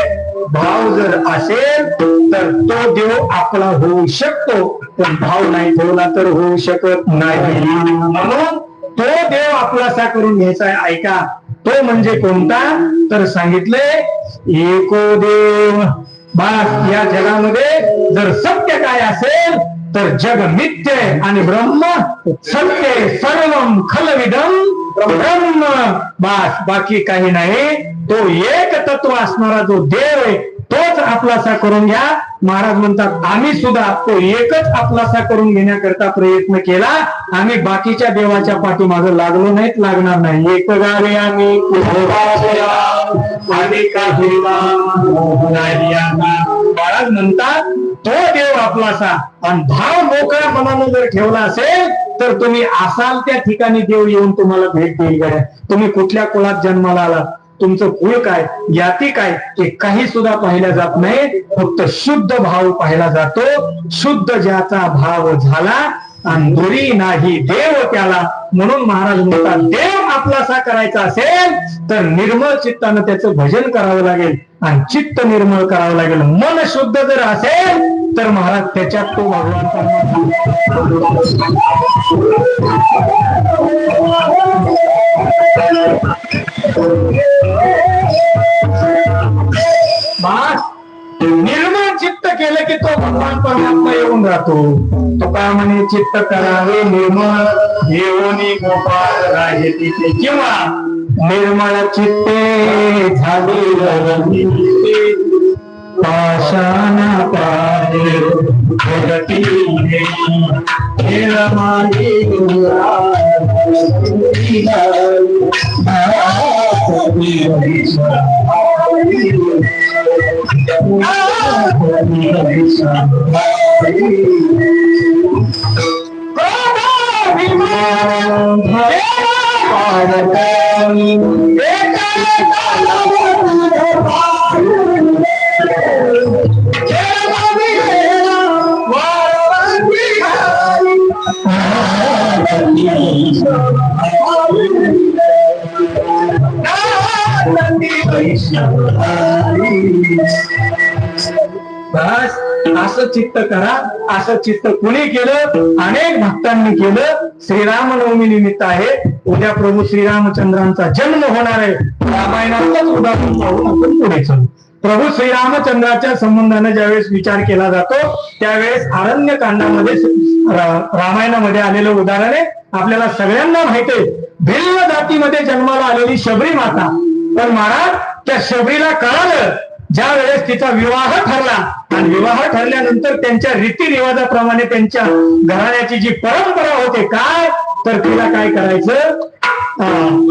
भाव जर असेल तर तो देव आपला होऊ शकतो, पण भाव नाही ठेवला तर होऊ शकत नाही. म्हणून तो देव आपलासा करून घ्यायचा आहे. ऐका, तो म्हणजे कोणता? तर सांगितले एको देव. बस, या जगामध्ये जर सत्य काय असेल तर जग मिथ्य आणि ब्रह्म सत्य, सर्वम खलविदम ब्रह्म. बस, बाकी काही नाही. तो एक तत्व असणारा जो देव आहे तोच आपलासा करून घ्या. महाराज म्हणतात आम्ही सुद्धा तो एकच आपलासा करून घेण्याकरता प्रयत्न केला. आम्ही बाकीच्या देवाच्या पाठीमागे लागलो नाहीत, लागणार नाही. एक गावे आम्ही महाराज म्हणतात तो देव आपलासा. आणि भाव मोकळ्या मनानं जर ठेवला असेल तर तुम्ही असाल त्या ठिकाणी देव येऊन तुम्हाला भेट देईल. गड्या, तुम्ही कुठल्या कुळात जन्माला आला, तुमचं कुळ काय, जाती काय, हे काही सुद्धा पाहिलं जात नाही. फक्त शुद्ध भाव पाहिला जातो. शुद्ध ज्याचा भाव झाला आणि दुरी नाही देव त्याला. म्हणून महाराज म्हणतात देव आपलासा करायचा असेल तर निर्मळ चित्तानं त्याचं भजन करावं लागेल आणि चित्त निर्मळ करावं लागेल. मन शुद्ध जर असेल तर महाराज त्याच्यात तो भगवान निर्मळ चित्त केलं की तो भगवान परमात्मा येऊन राहतो. तो काय म्हणे, चित्त करावे निर्मळ येऊनी गोपाळ राजे तिथे, किंवा निर्मळ चित्ते झाली पाषाणा पारे बस असं चित्त करा. असं चित्त कुणी केलं? अनेक भक्तांनी केलं. श्रीरामनवमी निमित्त आहे. उद्या प्रभू श्रीरामचंद्रांचा जन्म होणार आहे. रामायणातच उदाहरण पाहून आपण पुढे चलू. प्रभू श्रीरामचंद्राच्या संबंधाने ज्यावेळेस विचार केला जातो त्यावेळेस अरण्य कांडामध्ये रामायणामध्ये आलेलं उदाहरण आहे. आपल्याला सगळ्यांना माहिती आहे, भिल्ल जातीमध्ये जन्माला आलेली शबरी माता. पण महाराज त्या शबरीला कळालं ज्या वेळेस तिचा विवाह ठरला आणि विवाह ठरल्यानंतर त्यांच्या रीतिरिवाजाप्रमाणे त्यांच्या घराण्याची जी परंपरा होते काय, तर तिला काय करायचं,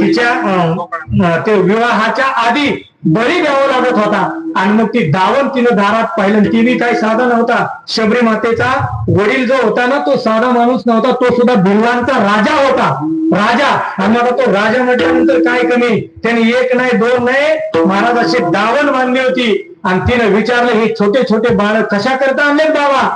तिच्या ते विवाहाच्या आधी बळी द्यावा लागत होता. आणि मग ती दावण तिनं दारात पाहिलं. तिने काही साधा नव्हता. शबरी मातेचा वडील जो होता ना तो साधा माणूस नव्हता, तो सुद्धा भिल्लांचा राजा होता. राजा. आणि आता तो राजा म्हटल्यानंतर काय कमी, त्याने एक नाही दोन नाही महाराज अशी दावण बांधली होती. आणि तिनं विचारलं हे छोटे छोटे बाळ कशा करता आणले बाबा?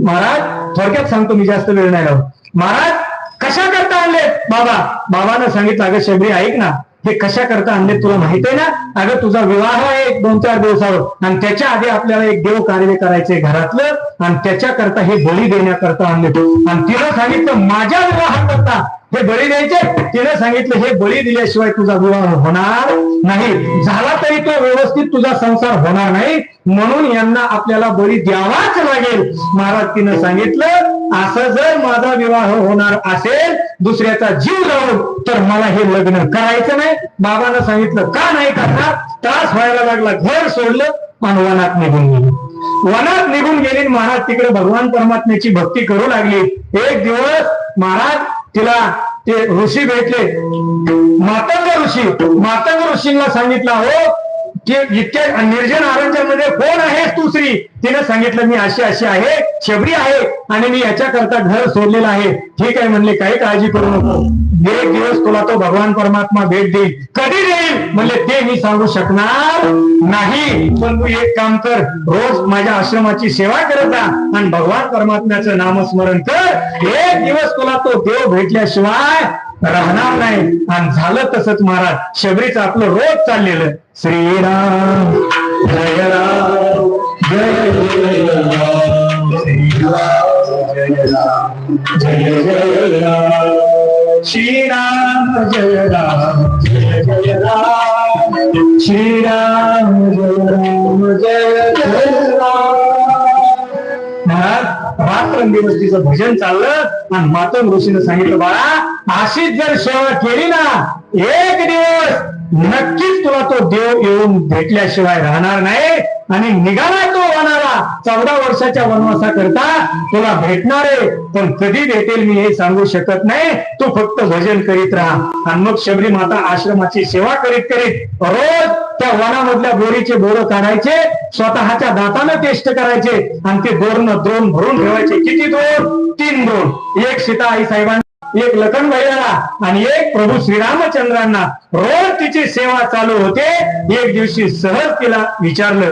महाराज थोडक्यात सांगतो मी, जास्त वेळ नाही लावत. महाराज कशा करता आणले बाबा? बाबानं सांगितलं, अगं शबरी ऐक ना, हे कशा करता आणले तुला माहित आहे ना? अगं तुझा विवाह आहे 2-4 दिवसावर, आणि त्याच्या आधी आपल्याला एक देव कार्य करायचंय घरातलं, आणि त्याच्या करता हे बळी देण्याकरता आणले. आणि तिनं सांगितलं माझ्या विवाहाकरता हे बळी द्यायचे. तिने सांगितलं हे बळी दिल्याशिवाय तुझा विवाह होणार नाही, झाला तरी तो व्यवस्थित तुझा संसार होणार नाही, म्हणून यांना आपल्याला बळी द्यावाच लागेल. महाराज तिनं सांगितलं असं जर माझा विवाह होणार असेल दुसऱ्याचा जीव लावून, तर मला हे लग्न करायचं नाही. बाबानं सांगितलं का नाही करणार? त्रास व्हायला लागला, घर सोडलं आणि वनात निघून गेली. वनात निघून गेली. महाराज तिकडे भगवान परमात्म्याची भक्ती करू लागली. एक दिवस महाराज तिला ते ऋषी भेटले, मातंग ऋषी. मातंग ऋषींना सांगितलं हो की इतक्या निर्जन अरण्यामध्ये कोण आहेस तू स्त्री? तिने सांगितलं मी अशी अशी आहे, शबरी आहे, आणि मी याच्याकरता घर सोडलेलं आहे. ठीक आहे म्हणले, काही काळजी करू नको, एक दिवस तुला तो भगवान परमात्मा भेट देईल. कधी देईल म्हणले ते मी सांगू शकणार नाही, पण तू एक काम कर, रोज माझ्या आश्रमाची सेवा करत जा आणि भगवान परमात्म्याचं नामस्मरण कर. एक दिवस तुला तो देव भेटल्याशिवाय राहणार नाही. आणि झालं तसंच महाराज शबरीचं आपलं रोज चाललेलं श्रीराम जय राम जय जय राम, श्रीराम जय राम जय जय राम, श्रीराम जय राम जय जय राम, श्रीराम जय राम जय जय राम. रात्रंदिवस तिचं भजन चाललं आणि मातंग ऋषीने सांगितलं बाळा अशीच जर सेवा केली ना, एक दिवस नक्कीच तुला तो देव येऊन भेटल्याशिवाय राहणार नाही. आणि निघाला तो वनाला 14 वर्षाच्या वनवासा करता, तुला भेटणार आहे, पण कधी भेटेल मी हे सांगू शकत नाही, तू फक्त भजन करीत राहा. आणि मग शबरी माता आश्रमाची सेवा करीत करीत रोज त्या वनामधल्या बोरीचे बोरं काढायचे, स्वतःच्या दातानं टेस्ट करायचे, आणि ते दोरनं द्रोण भरून ठेवायचे. किती द्रोण? 3 द्रोण. एक सीता आई साहेबांना, एक लखन भैयाला आणि एक प्रभू श्रीरामचंद्रांना. रोज तिची सेवा चालू होते. एक दिवशी सहज तिला विचारलं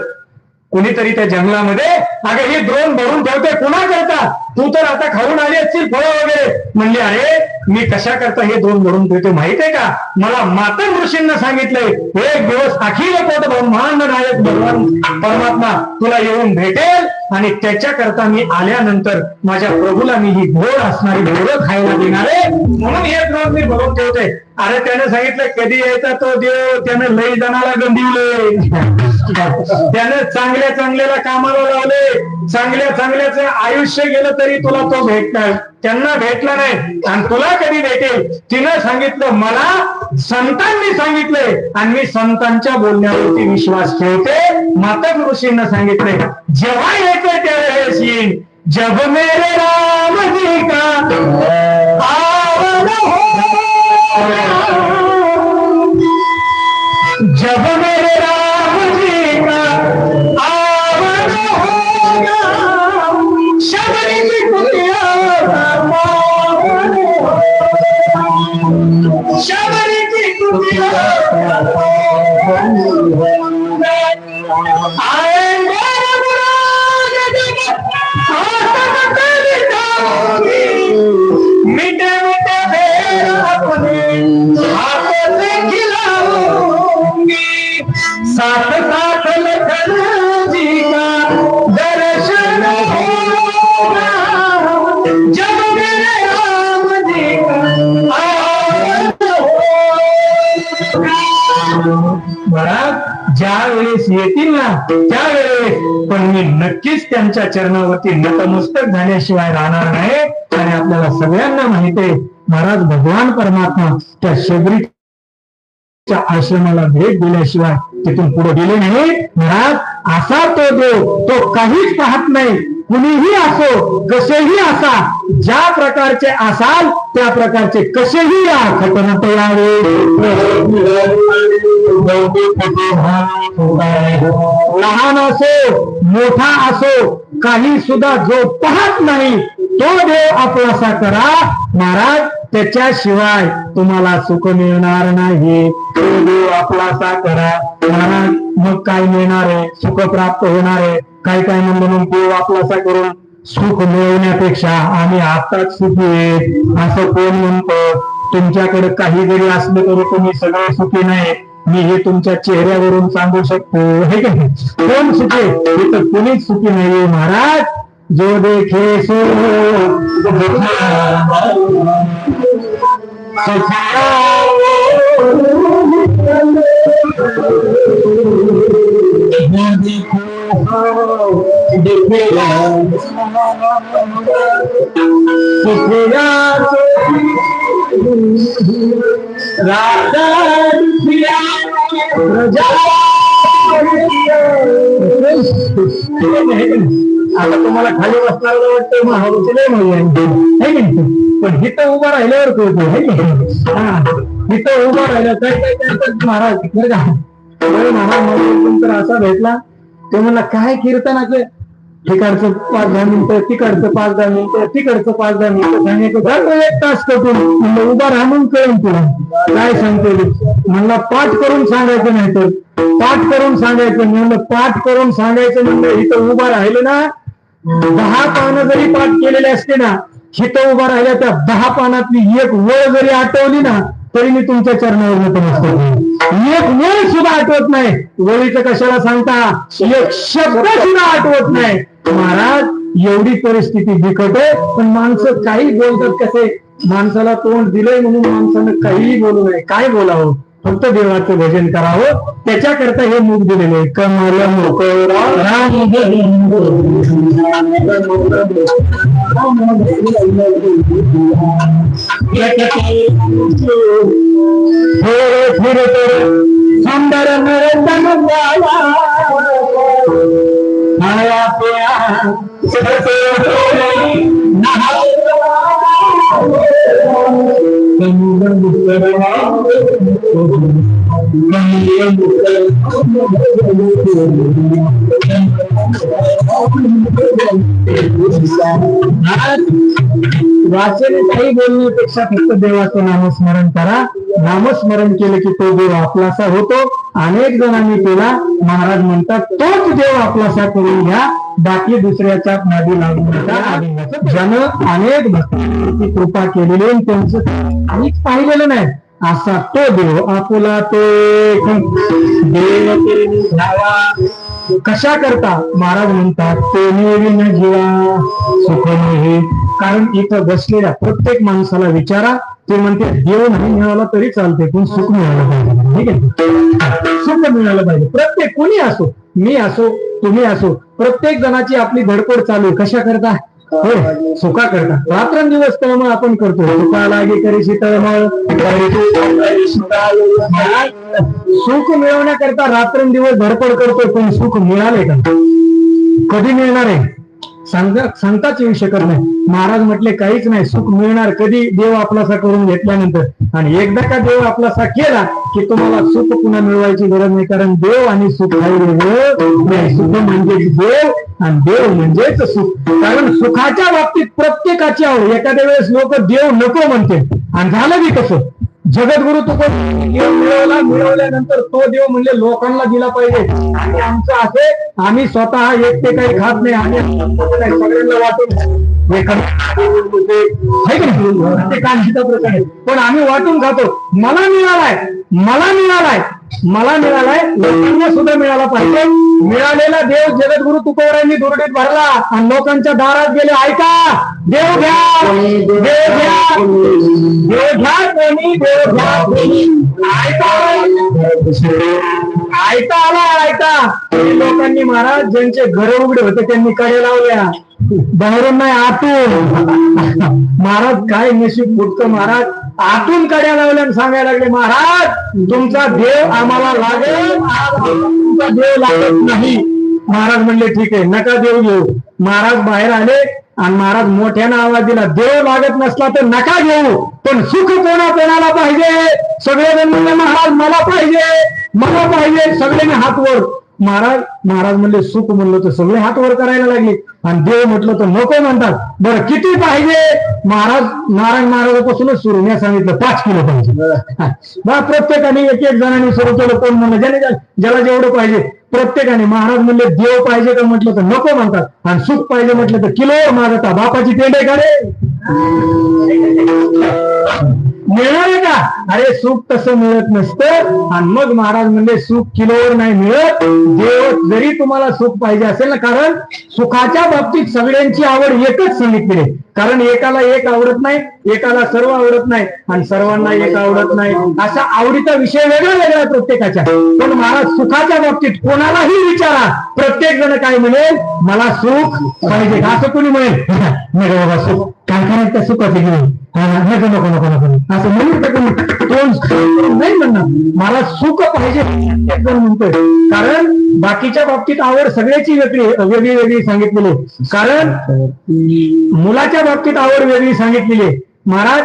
कुणीतरी त्या जंगलामध्ये, अगं हे द्रोण भरून ठेवते कुणा करता? तू तर आता खाऊन आली असतील फळं वगैरे. म्हणली अरे मी कशा करता हे द्रोण भरून ठेवते माहित आहे का? मला मातंग ऋषींना सांगितलंय एक दिवस अखिल पोट ब्रह्मांड नायक भगवान परमात्मा तुला येऊन भेटेल, आणि त्याच्या करता मी आल्यानंतर माझ्या प्रभूला मी ही गोड असणारी बोरं खायला देणार आहे, म्हणून हे द्रोण मी भरून ठेवते. अरे त्याने सांगितलं कधी यायचा तो देव? त्याने लई जणाला गंडिवले, त्याने चांगल्या चांगल्याला कामाला लावले, चांगल्या चांगल्याचं आयुष्य गेलं तरी तुला तो भेटणार, त्यांना भेटला नाही. आणि तुला कधी भेटेल? तिनं सांगितलं मला संतांनी सांगितलंय आणि मी संतांच्या बोलण्यावरती विश्वास ठेवते. मातंग ऋषींना सांगितलंय जेव्हा येते त्यावेळेस येईन. जब मेरे राम जी का आवन हो, जब मेरे राम जी का आवन होगा, शबरी की कुटिया शबरी की कुटिया आएंगे मीठे मीठे भेड़ अपने हाथों से खिलाऊंगी, साथ साथ लखन जी का दर्शन होगा, जब मेरे राम जी का आवन होगा. बरं ज्या वेळेस येतील ना त्यावेळेस पण मी नक्कीच त्यांच्या चरणावरती नतमस्तक झाल्याशिवाय राहणार नाही. आणि आपल्याला सगळ्यांना माहिती आहे महाराज भगवान परमात्मा त्या शबरीच्या आश्रमाला भेट दिल्याशिवाय तिथून पुढे गेले नाही. महाराज असा तो देव, तो काहीच पाहत नाही. कुणीही असो, कसेही असा, ज्या प्रकारचे असाल त्या प्रकारचे कसेही या, खतरनाक यावे लहान असो मोठा असो, काही सुद्धा जो पाहत नाही तो देव आपलासा करा. महाराज त्याच्याशिवाय तुम्हाला सुख मिळणार नाही. तो देव आपलासा करा महाराज, मग काय मिळणार आहे? सुख प्राप्त होणार आहे. काय काय म्हणलं मग देव आपलासा करून सुख मिळवण्यापेक्षा आम्ही आताच सुखी आहेत असं कोण म्हणतं? तुमच्याकडे काही जरी असलं तरी तुम्ही सगळे सुखी नाही, मी हे तुमच्या चेहऱ्यावरून सांगू शकतो, हे का? कोण सुखी? इथं कोणीच सुखी नाहीये महाराज. जो देखे सो आता तुम्हाला खाली बसणारा वाटतं महाराज लय नाही, पण इथं उभं राहिल्यावर कळतो है की इथं उभं राहिलं काय महाराज महाराज तर असा भेटला तो म्हणला काय कीर्तनाचं तिकडचं 5-10 मिनिटं, तिकडचं 5-10 मिनिटं, तिकडचं 5-10 मिनिटं सांगायचं 1 तास कटून म्हणलं उभा राहून कळून तुला काय सांगतो म्हणला पाठ करून सांगायचं नाही तर पाठ करून सांगायचं म्हणलं पाठ करून सांगायचं म्हणलं इथं उभा राहिलं ना 10 पानं जरी पाठ केलेले असते ना इथं उभा राहिल्या त्या 10 पानातली एक वेळ जरी आठवली ना तरी मी तुमच्या चरणावर नसतो. एक वेळ सुद्धा आठवत नाही, वळीचं कशाला सांगता, एक शब्द सुद्धा आठवत नाही. महाराज एवढी परिस्थिती बिकट आहे, पण माणसं काही बोलतात कसे, माणसाला तोंड दिलंय म्हणून माणसानं काहीही बोलू नये. काय बोलावं, फक्त देवाचं भजन करावं, त्याच्याकरता हे मुख दिलेले. कमल सुंदर वाचन काही बोलण्यापेक्षा फक्त देवाचं नामस्मरण करा. नामस्मरण केलं की तो देव आपलासा होतो. अनेक जणांनी केला, महाराज म्हणतात तोच देव आपलासा करून घ्या, बाकी दुसऱ्याच्या नादी लागू नका. ज्यानं अनेक भक्तांची कृपा केलेली त्यांचं काहीच पाहिलेलं नाही असा तो देव आपला तो देव कशा करता महाराज म्हणतात ते विन जीवा सुख नाही. कारण इथं बसलेल्या प्रत्येक माणसाला विचारा, ते म्हणते देव नाही मिळाला तरी चालते पण सुख मिळालं पाहिजे. ठीक आहे, सुख मिळालं पाहिजे. प्रत्येक कोणी असो, मी असो तुम्ही असो, प्रत्येक जणाची आपली धडपड चालू आहे. कशा करता, सुखा करता. रात्रंदिवस तळमळ आपण करतो, सुखा लागे करीशी तळमळ. सुख मिळवण्याकरता रात्रंदिवस धडपड करतो, पण सुख मिळाले का, कधी मिळणार आहे सांगताच येऊ शकत नाही. महाराज म्हटले काहीच नाही, सुख मिळणार कधी, देव आपलासा करून घेतल्यानंतर. आणि एकदा का देव आपलासा केला की तुम्हाला सुख पुन्हा मिळवायची गरज नाही. कारण देव आणि सुख नाही, सुख म्हणजे देव आणि देव म्हणजेच सुख. कारण सुखाच्या बाबतीत प्रत्येकाची आवड. एखाद्या वेळेस लोक देव नको म्हणते आणि झालं बी कसं, जगद्गुरु तुकोबांनी देव मिळवल्यानंतर तो देव म्हणले लोकांना दिला पाहिजे. आणि आमचं असे, आम्ही स्वतः एकटे काही खात नाही, आम्ही सगळ्यांना वाटून पण आम्ही वाटून खातो. मला मिळालाय लोकांना सुद्धा मिळाला पाहिजे. मिळालेला देव जगद्गुरु तुकोबांनी दुर्डीत भरला आणि लोकांच्या दारात गेले, ऐका देव घ्या, देव घ्या, देव घ्या, कोणी देव घ्या, ऐका लोकांनी महाराज ज्यांचे घर उघडे होते त्यांनी कडे लावल्या, बाहेरून नाही आतून. महाराज काय नशीब फुटतं, महाराज आतून कड्या लावल्या सांगायला लागले, महाराज तुमचा देव आम्हाला लागेल, तुमचा देव लागत नाही. महाराज म्हणले ठीक आहे, नका देव घेऊ. महाराज बाहेर आले आणि महाराज मोठ्यानं आवाज दिला, देव लागत नसला तर नका घेऊ, पण सुख कोणाला पाहिजे. सगळेजण म्हणले महाराज मला पाहिजे, सगळ्यांनी हात वर. महाराज म्हणले सुख म्हणलं तर सगळे हात वर करायला लागले. आणि देव म्हटलं तर नको म्हणतात. बरं किती पाहिजे? नारायण महाराजापासूनच सुरू मी सांगितलं 5 किलो पाहिजे. बा प्रत्येकाने एक जणांनी सुरू केलं. कोण म्हणलं ज्याला जेवढं पाहिजे प्रत्येकाने. महाराज म्हणले देव पाहिजे का म्हटलं तर नको म्हणतात, आणि सुख पाहिजे म्हटलं तर किलो मागता. बापाची पेंडे का रे? मिळणार का? अरे सुख तसं मिळत नसतं. आणि मग महाराज म्हणले सुख किलोवर नाही मिळत. देव जरी तुम्हाला सुख पाहिजे असेल ना, कारण सुखाच्या बाबतीत सगळ्यांची आवड एकच सांगितली आहे. कारण एकाला एक आवडत नाही, एकाला सर्व आवडत नाही, आणि सर्वांना एक आवडत नाही. असा आवडीचा विषय वेगळा वेगळा प्रत्येकाच्या. पण महाराज सुखाच्या बाबतीत कोणालाही विचारा, प्रत्येक जण काय म्हणेल? मला सुख पाहिजे. असं कोणी म्हणेल? नाही बाबा सुख काय करायचं सुखाचे घेऊन नको नको नको नको असं म्हणून तोंड नाही म्हणणार. मला सुख पाहिजे म्हणतोय. कारण बाकीच्या बाबतीत आवड सगळ्याची वेगळी वेगळी सांगितलेली. कारण मुलाच्या बाबतीत आवड वेगळी सांगितलेली. महाराज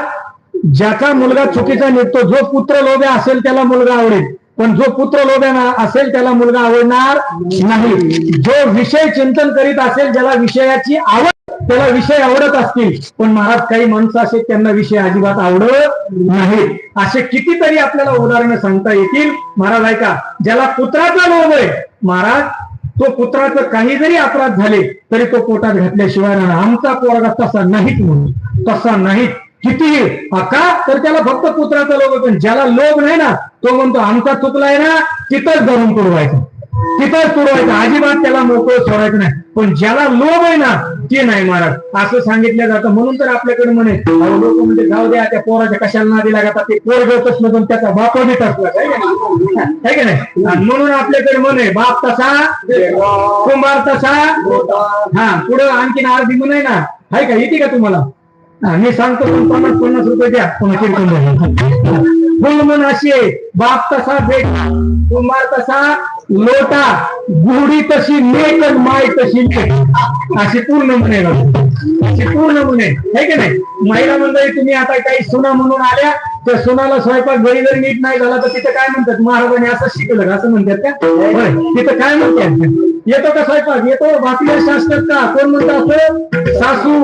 ज्याचा मुलगा चुकीचा निघतो, जो पुत्र लोभ्या असेल त्याला मुलगा आवडेल, पण जो पुत्र लोभ्या असेल त्याला मुलगा आवडणार नाही. जो विषय चिंतन करीत असेल, ज्याला विषयाची आवड त्याला विषय आवडत असतील. पण महाराज काही माणसं असे त्यांना विषय अजिबात आवडत नाहीत. असे कितीतरी आपल्याला उदाहरणं सांगता येतील. महाराज ऐका, ज्याला पुत्राचा लोभ आहे, महाराज तो पुत्राचं काही जरी अपराध झाले तरी तो पोटात घातल्याशिवाय राहणार. आमचा पोरगा तसा नाहीच म्हणून, तसा नाहीत. कितीही का तर त्याला फक्त पुत्राचा लोभ आहे. पण ज्याला लोभ नाही ना, तो म्हणतो आमचा चुकलाय ना, तिथंच धरून तुडवायचं, तिथंच तुडवायचं, अजिबात त्याला मोकळं सोडायचं नाही. पण ज्याला लोभ आहे ना ते नाही महाराज, असं सांगितलं जातं. म्हणून तर आपल्याकडे म्हणे लोक म्हणजे जाऊ द्या त्या पोराच्या कशाला नादी लागतात, ते पोर घेतच नसून त्याचा बाप देत असला आहे का नाही. म्हणून आपल्याकडे म्हणे बाप तसा कुंभार तसा. हा पुढे आणखीन अर्धी म्हण आहे ना, आहे का? येते का तुम्हाला? मी सांगतो 50 रुपये द्या. पुन्हा कीर्तन म्हण अशी आहे, बाप तसा भेट, कुंभार तसा लोटा, गुढी तशी नेक, माय तशी अशी पूर्ण म्हणे, अशी पूर्ण म्हणे, आहे की नाही. महिला मंडळी तुम्ही आता काही सुना म्हणून आल्या, तर सुनाला स्वयंपाक घरी जरी नीट नाही झाला तर तिथं काय म्हणतात? महाराजांनी असं शिकलं असं म्हणतात का? तिथं काय म्हणतात? येतो का स्वयंपाक? येतो. भाकरी शास्त्रात का कोण म्हणतं असं? सासू.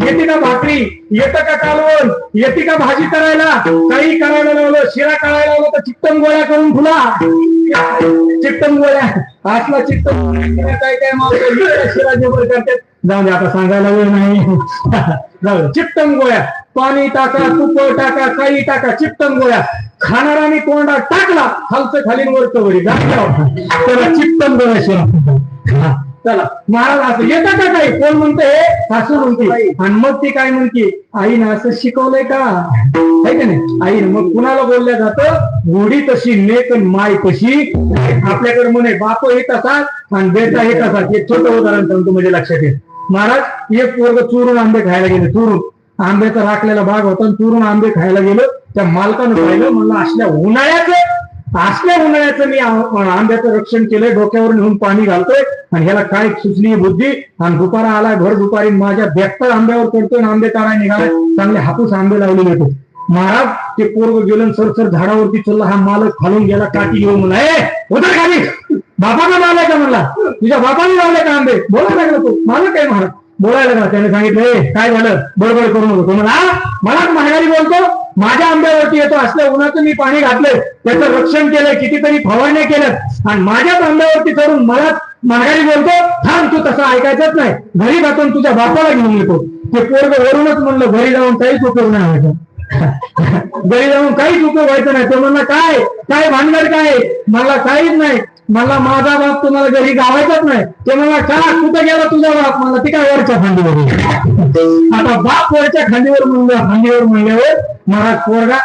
येते का भाकरी? येतं का कालवण? येते का भाजी करायला? काही करायला लावलं, शिरा करायला लावलं तर चिकटम गोळ्या करून फुला, चिकटम गोळ्या असला चिकटम काय काय मावलं शिरा जेवण करतात. जाऊ दे आता सांगायला वेळ नाही. जाऊ चिकटम गोळ्या, पाणी टाका, तूप टाका, काही टाका, चिकटम गोळ्या. खाणाराने कोंडा टाकला, खालचं खाली वरचं वरी त्याला चिकटम गोळ्या शिरा. चला महाराज असं येतं का काही? कोण म्हणते? सासू म्हणते. आणि मग ती काय म्हणते? आईनं असं शिकवलंय का? आहे का नाही? आईनं. मग कुणाला बोलल्या जातं? घोडी तशी नेक माय तशी. आपल्याकडे म्हणे बाप एक असाच आणि बेटा एक असाच. एक छोटं उदाहरण सांगतो म्हणजे लक्षात येईल. महाराज एक पोरग चुरून आंबे खायला गेले. चुरून आंब्याचा राखलेला भाग होता, चुरून आंबे खायला गेलो. त्या मालकानं पाहिलं, म्हणलं असल्या उन्हाळ्याचं मी आंब्याचं रक्षण केलंय, डोक्यावर नेऊन पाणी घालतोय आणि ह्याला काय सुचली बुद्धी. आणि दुपारा आलाय, भर दुपारी माझ्या बेक्तर आंब्यावर पडतोय, आंबे काढाय निघालाय. चांगले हापूस आंबे लावलेले होते. महाराज ते पोरग गेलं, सरसर झाडावरती चलला. हा मालक खालून गेला, काठी घेऊन म्हणला, उतर खाली. बापानं लावलाय का? म्हणला तुझ्या बापाने लावलाय का आंबे? बोलायला लागला तो मालक आहे. महाराज बोलायला लागला. त्याने सांगितलं काय झालं? बडबड करू नको. तो म्हणला मला माघारी बोलतो, माझ्या आंब्यावरती येतो, असल्या उन्हाचं मी पाणी घातलंय, त्याचं रक्षण केलंय, कितीतरी फवारण्या केल्यात, आणि माझ्याच आंब्यावरती चढून मला माघारी बोलतो. थांब, तू तसं ऐकायचंच नाही, घरी जातो तुझ्या बापाला घेऊन येतो. ते पोरग वरूनच म्हणलं घरी जाऊन काहीच उपयोग नाही व्हायचा. घरी जाऊन काहीच उपयोग व्हायचं नाही. तो म्हणला काय काय भानगड काय? मला काहीच नाही, मला माझा बाप तुम्हाला घरी गावायचाच नाही. ते मला का कुठं गेला तुझा बाप? मला ती काय वरच्या खांदीवर. आता बाप वरच्या खांदीवर म्हणल्यावर महाराज पोरगा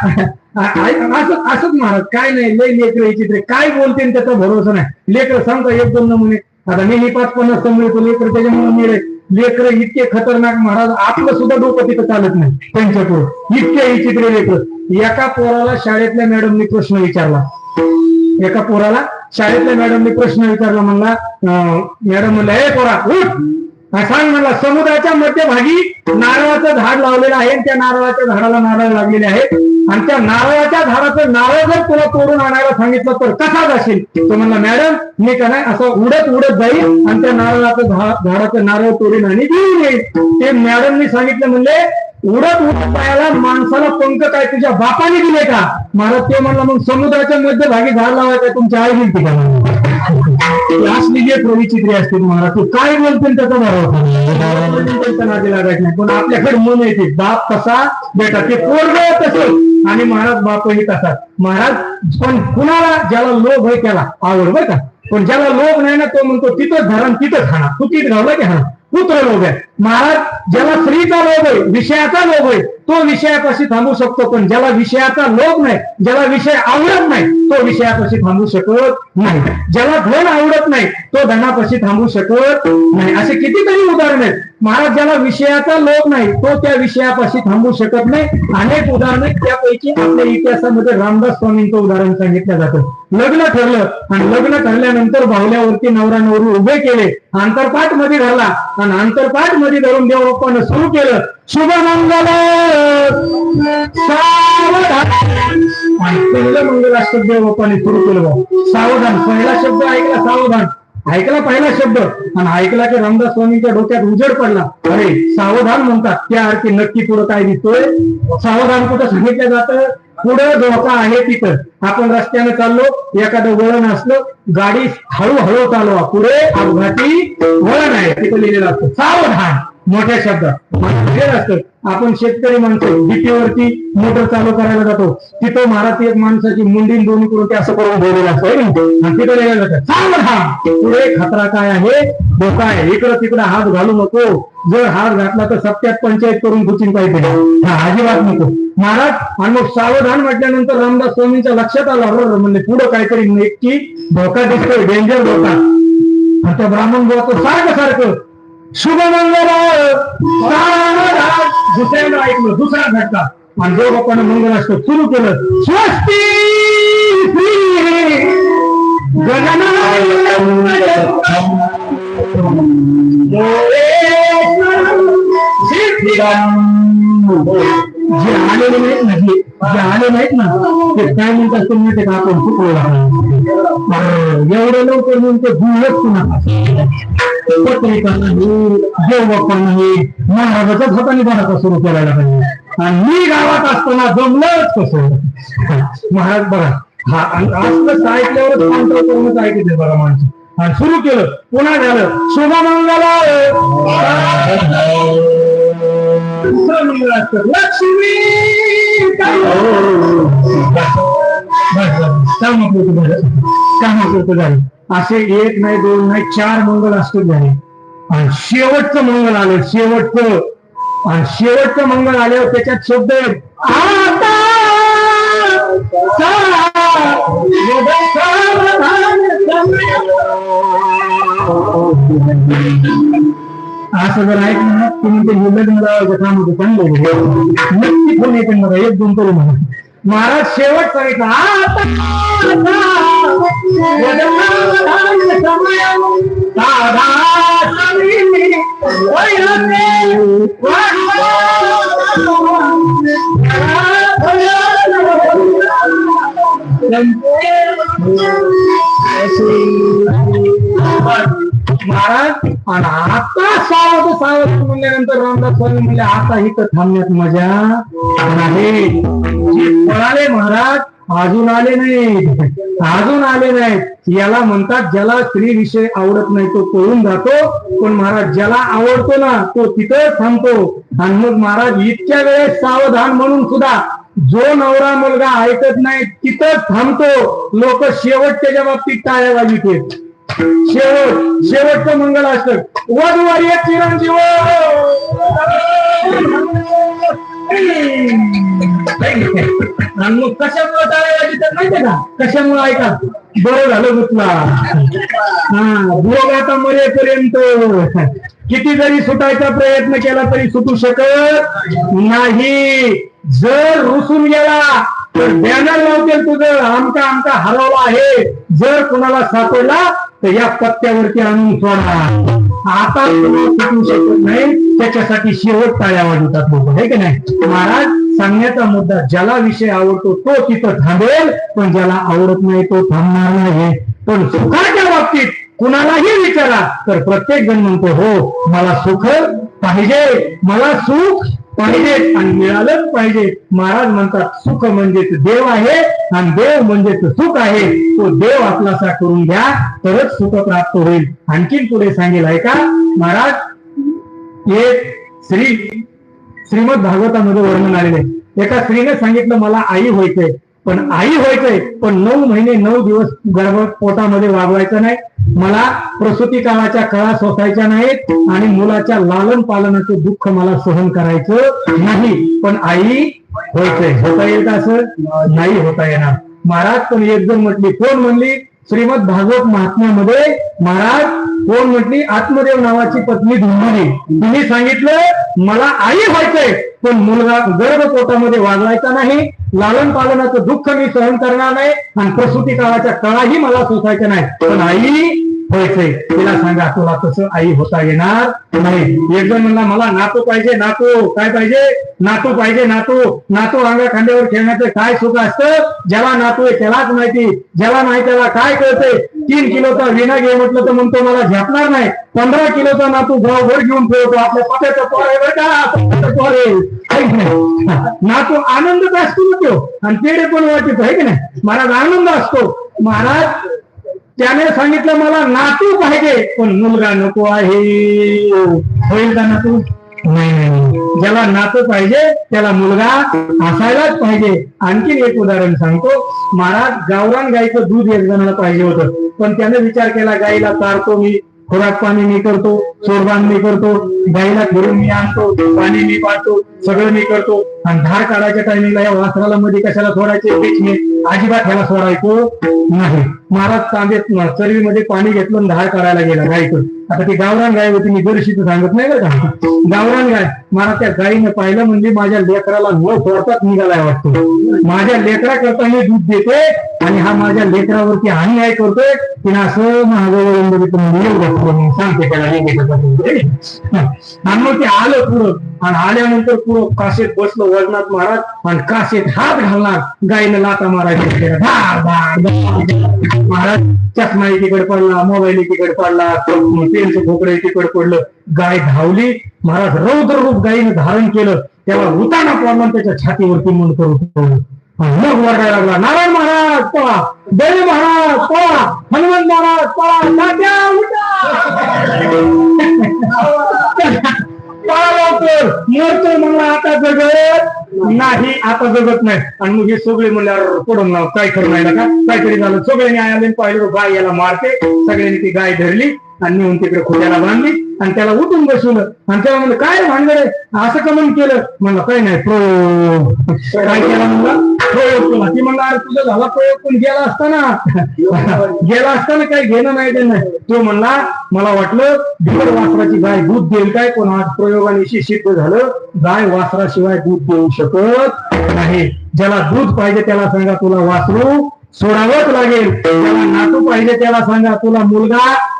असंच महाराज काय नाही, लय लेकर चित्र काय बोलते त्याचा भरोसा नाही. लेकर सांगता एक दोन नमुने. आता मी 5-50 मिळतो लेकर, त्याच्यामुळे मिळेल. लेकर इतके खतरनाक महाराज, आपलं सुद्धा डोकं तिथं चालत नाही त्यांच्याकडून, इतके विचित्र लेकर. एका पोराला शाळेतल्या मॅडमनी प्रश्न विचारला. एका पोराला शाळेतल्या मॅडमनी प्रश्न विचारला. म्हणला मॅडम म्हणला, हे पोरा उठ सांग. म्हणला समुद्राच्या मध्यभागी नारळाचं झाड लावलेलं आहे, त्या नारळाच्या झाडाला नारळ लागलेले आहेत, आणि त्या नारळाच्या झाडाचं नारळ जर तुला तोडून आणायला सांगितलं तर कसा जाशील? तो म्हणला मॅडम मी का नाही असं उडत उडत जाईल आणि त्या नारळाचं झाडाचं नारळ तोडून आणि घेऊन येईल. ते मॅडमनी सांगितलं म्हणले उडत उडत जायला माणसाला पंख काय तुझ्या बापाने दिले का? महाराज ते म्हणला मग समुद्राच्या मध्यभागी झाड लावायचं तुमची आई गेली का? असली जे प्रविचित्री असते महाराज तू काय बोलते त्याचा भरोसा नादी लागायचं नाही. पण आपल्याकडे मन येते बाप कसा बेटा ते पोरग तसं आणि महाराज बापही तसा. महाराज पण कुणाला ज्याला लोभ आहे त्याला आवड बरं का, पण ज्याला लोभ नाही ना तो म्हणतो तिथंच धरण तिथंच खाणार, तू तिथं घावला की हा पुत्र लोभ आहे. महाराज ज्याला स्त्रीचा लोभ आहे विषयाचा लोभ आहे तो विषयापाशी थांबू शकतो, पण ज्याला विषयाचा लोभ नाही ज्याला विषय आवडत नाही तो विषयापाशी थांबू शकत नाही. ज्याला धन आवडत नाही तो धनापाशी थांबू शकत नाही. असे कितीतरी उदाहरण आहेत. महाराज ज्याला विषयाचा लोभ नाही तो त्या विषयापाशी थांबू शकत नाही. अनेक उदाहरण त्यापैकी आपल्या इतिहासामध्ये रामदास स्वामींचं उदाहरण सांगितलं जातं. लग्न ठरलं आणि लग्न ठरल्यानंतर बाहुल्यावरती नवरा नवरी उभे केले, आंतरपाठ मध्ये धरला आणि आंतरपाठ मध्ये धरून देवबाप्पानं सुरू केलं शुभमंगल सावधान. पहिलं मंगलाष्टक देवबाप्पाने सुरू केलं सावधान. पहिला शब्द ऐकला सावधान, ऐकला पहिला शब्द आणि ऐकला की रामदास स्वामींच्या डोक्यात उजेड पडला. अरे सावधान म्हणतात त्या अर्थी नक्की पुढे काय दिसतोय? सावधान कुठं सांगितलं जातं? पुढे धोका आहे तिथं. आपण रस्त्याने चाललो एखादं वळण असलं गाडी हळूहळू चालवा पुढे अपघाती वळण आहे तिथं लिहिलेलं असतं सावधान मोठ्या शब्दात. असतं आपण शेतकरी माणसं भीतीवरती मोटर चालू करायला जातो तिथं महाराज एक माणसाची मुंडी दोन्ही करून ते असं करून बोललेलं असतं आणि तिथं लिहिलेलं जातं सावधान पुढे खतरा काय आहे धोका आहे इकडं तिकडं हात घालू नको. जर हात घातला तर सत्यात पंचायत करून पुचिन पाहिजे हा अजिबात नको महाराज. आणि मग सावधान म्हटल्यानंतर रामदास स्वामींच्या लक्षात आलं बरोबर म्हणजे पुढं काहीतरी नक्की धोका दिसतोय डेंजर धोका. आणि त्या ब्राह्मण बोलतो सारखं शुभमंगल दुसऱ्यांदा ऐकलं दुसरा घटका आणि देवबाप्पानं मंगलाष्टक सुरू केलं स्वस्ती जे आलेले नाहीत ना जे आले नाहीत ना ते काय म्हणतात ते माहिती का आपण चुकवला एवढं लवकर म्हणतो भूलच पुन्हा पत्रिका नाही देवबाप्पा नाही महाराजाच्याच हाताने भराचा सुरू करायला पाहिजे. आणि मी गावात असताना जमलंच कसं महाराज बघा हा असलं ऐकल्यावरच काउंटर करूनच ऐकते बघा माणसं. आणि सुरू केलं पुन्हा झालं शुभमंगला लक्ष्मी कामापुरतं झालं. असे एक नाही दोन नाही चार मंगल अष्टक झाले आणि शेवटचं मंगल आलं शेवटचं. आणि शेवटचं मंगल आल्यावर त्याच्यात शब्द आता असं जर ऐकलं तुम्ही ते लग्न काम होतं चांगलं नक्की फोन येते मला एक दोन तरी म्हणा. महाराज शेवट सांगितलं महाराज आणि आता सावध म्हणल्यानंतर रामदास स्वामी म्हणले आता इथं थांबण्यात मजा नाही. जे पळाले महाराज अजून आले नाहीत. याला म्हणतात ज्याला स्त्री विषय आवडत नाही तो पळून जातो, पण महाराज ज्याला आवडतो ना तो तिथं थांबतो. आणि मग महाराज इतक्या वेळेस सावधान म्हणून सुद्धा जो नवरा मुलगा ऐकत नाही तिथंच थांबतो. लोक शेवट त्याच्या बाबतीत टाळ्या वाजवितात. शेवटचं मंगल अष्टक वधूवर एक चिरंजीव आणि मग कशामुळे टाळ्या वाजवितात माहितीये का? कशामुळे ऐका बरं झालं गुतला भोग आता मरेपर्यंत किती जरी सुटायचा प्रयत्न केला तरी सुटू शकत नाही. जर रुसून गेला तर बॅनर लावतील तुझं आमका हरवला आहे. जर कुणाला सापडला तर या पत्त्यावरती आणून सोडा. आता सुटू शकत नाही, त्याच्यासाठी शेवट टाळ्या वाजवतात लोक, आहे की नाही. महाराज सांगण्याचा मुद्दा, ज्याला विषय आवडतो तो तिथं थांबेल, पण ज्याला आवडत नाही तो थांबणार नाही. पण सुखाच्या बाबतीत कुणालाही विचारा तर प्रत्येक जण म्हणतो, हो मला सुख पाहिजे, मला सुख पाहिजे आणि मिळालंच पाहिजे. महाराज म्हणतात, सुख म्हणजेच देव आहे आणि देव म्हणजेच सुख आहे. तो देव आपलासा करून घ्या तरच सुख प्राप्त होईल. आणखीन पुढे सांगेल ऐका महाराज. एक श्रीमद भागवतामध्ये वर्णन आलेले, एका स्त्रीने सांगितलं मला आई व्हायचंय, पण आई व्हायचंय पण 9 महिने 9 दिवस गर्भ पोटामध्ये वागवायचं नाही, मला प्रसूती काळाच्या कळा सोसायच्या नाहीत आणि मुलाच्या लालन पालनाचं दुःख मला सहन करायचं नाही, पण आई व्हायचंय. होता येईल का असं? नाही होता येणार. महाराज पण एक जण म्हटली, कोण म्हणली? श्रीमद भागवत महात्म्यामध्ये महाराज कोण म्हटली? आत्मदेव नावाची पत्नी धुंडली. तिने सांगितलं मला आई व्हायचंय पण मुलगा गर्भ पोटामध्ये वागवायचा नाही, लालन पालनाचं दुःख मी सहन करणार नाही आणि प्रसूती काळाच्या कळाही मला सोसायच्या नाही, पण आई व्हायचंय. तिला सांगा तुला तसं आई होता येणार नाही. एक जण म्हणला मला नातू पाहिजे, नातू काय पाहिजे? नातू पाहिजे, नातू. नातू अंगा खांद्यावर खेळण्याचं काय सुख असतं? ज्याला नातू आहे त्यालाच माहिती, ज्याला नाही त्याला काय कळतंय. 3 किलोचा विना घे म्हटलं तर म्हणतो मला झेपणार नाही. 15 किलोचा नातू गावभर घेऊन ठेवतो, आपल्या पत्याचं पोर आहे बरं का, पोर आहे. नातू आनंदच असतो ना तो, आणि पेढे पण वाटतो, आहे की नाही. महाराज आनंद असतो. महाराज त्याने सांगितलं मला नातू पाहिजे पण मुलगा नको आहे. होईल का नातू? नाही. ज्याला नातू पाहिजे त्याला मुलगा असायलाच पाहिजे. आणखीन एक उदाहरण सांगतो. महाराज गावरान गाईचं दूध एक जणाला पाहिजे होतं, पण त्याने विचार केला गाईला चारतो मी, खुराक पाणी मी करतो, सोडबांध मी करतो, गाईला फिरून मी आणतो, पाणी मी पाडतो, सगळं मी करतो, आणि धार काढायच्या टायमिंगला या वासराला मध्ये कशाला सोडायचे? मी अजिबात ह्याला सोडायचो नाही. महाराज तांब्यात चरवीमध्ये पाणी घेतलं आणि धार काढायला गेला गायचं. आता ती गावरान गाय होती, मी जरशी सांगत नाही बरं का, गावरान गाय. महाराज त्या गायीनं पाहिलं म्हणजे माझ्या लेकराला न सोडताच निघालाय वाटतो, माझ्या लेकरा करता मी दूध देते आणि हा माझ्या लेकरावरती अन्याय करतोय. तिने असं महागवळून बघितलं, सांगते त्याला आणि मग ते आलं पुढं, आणि आल्यानंतर पुढं काशेत बसलो वजनात महाराज, आणि काशेत हात घालणार, गायीनं लाता मारायचं. महाराज चष्मा एकीकडे पडला, मोबाईल एकीकडे पडला, पेनचं खोकडं एकीकडे पडलं. गाय धावली. महाराज रौद्र रूप गायीनं धारण केलं, त्याला उताना पडला, त्याच्या छातीवरती मन करून मग वरडायला लागला, नारायण महाराज पळा, देवी महाराज पळा, हनुमंत महाराज पळा, मरतो म्हणला आता जगत नाही, आता जगत नाही. आणि मग हे सगळे म्हणल्यावर पडून काय करून राहिला का, काहीतरी झालं. सगळ्यांनी आयाने पाहिलं गाय याला मारते, सगळ्यांनी ती गाय धरली आणि नेऊन तिकडे खोट्याला बांधली आणि त्याला उठून बसवलं. आणि त्याला म्हणलं काय भानगडे असं कमन केलं? म्हणलं काही नाही, प्रयोग. काय केला म्हणला? प्रयोग केला. ती म्हणला अरे तुझा झाला प्रयोग, पण गेला असताना काही घेणं नाही ते नाही. तो म्हणला मला वाटलं बिगर वासराची गाय दूध देईल काय, पण आज प्रयोगाने सिद्ध झालं गाय वासराशिवाय दूध देऊ शकत नाही. ज्याला दूध पाहिजे त्याला सांगा तुला वासरू सोडावंच लागेल, त्याला नातू पाहिजे त्याला सांगा तुला मुलगा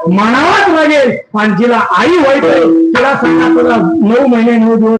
मानावाच लागेल, आणि जिला आई व्हायचंय तिला सांगा तुला 9 महिने 9 दिवस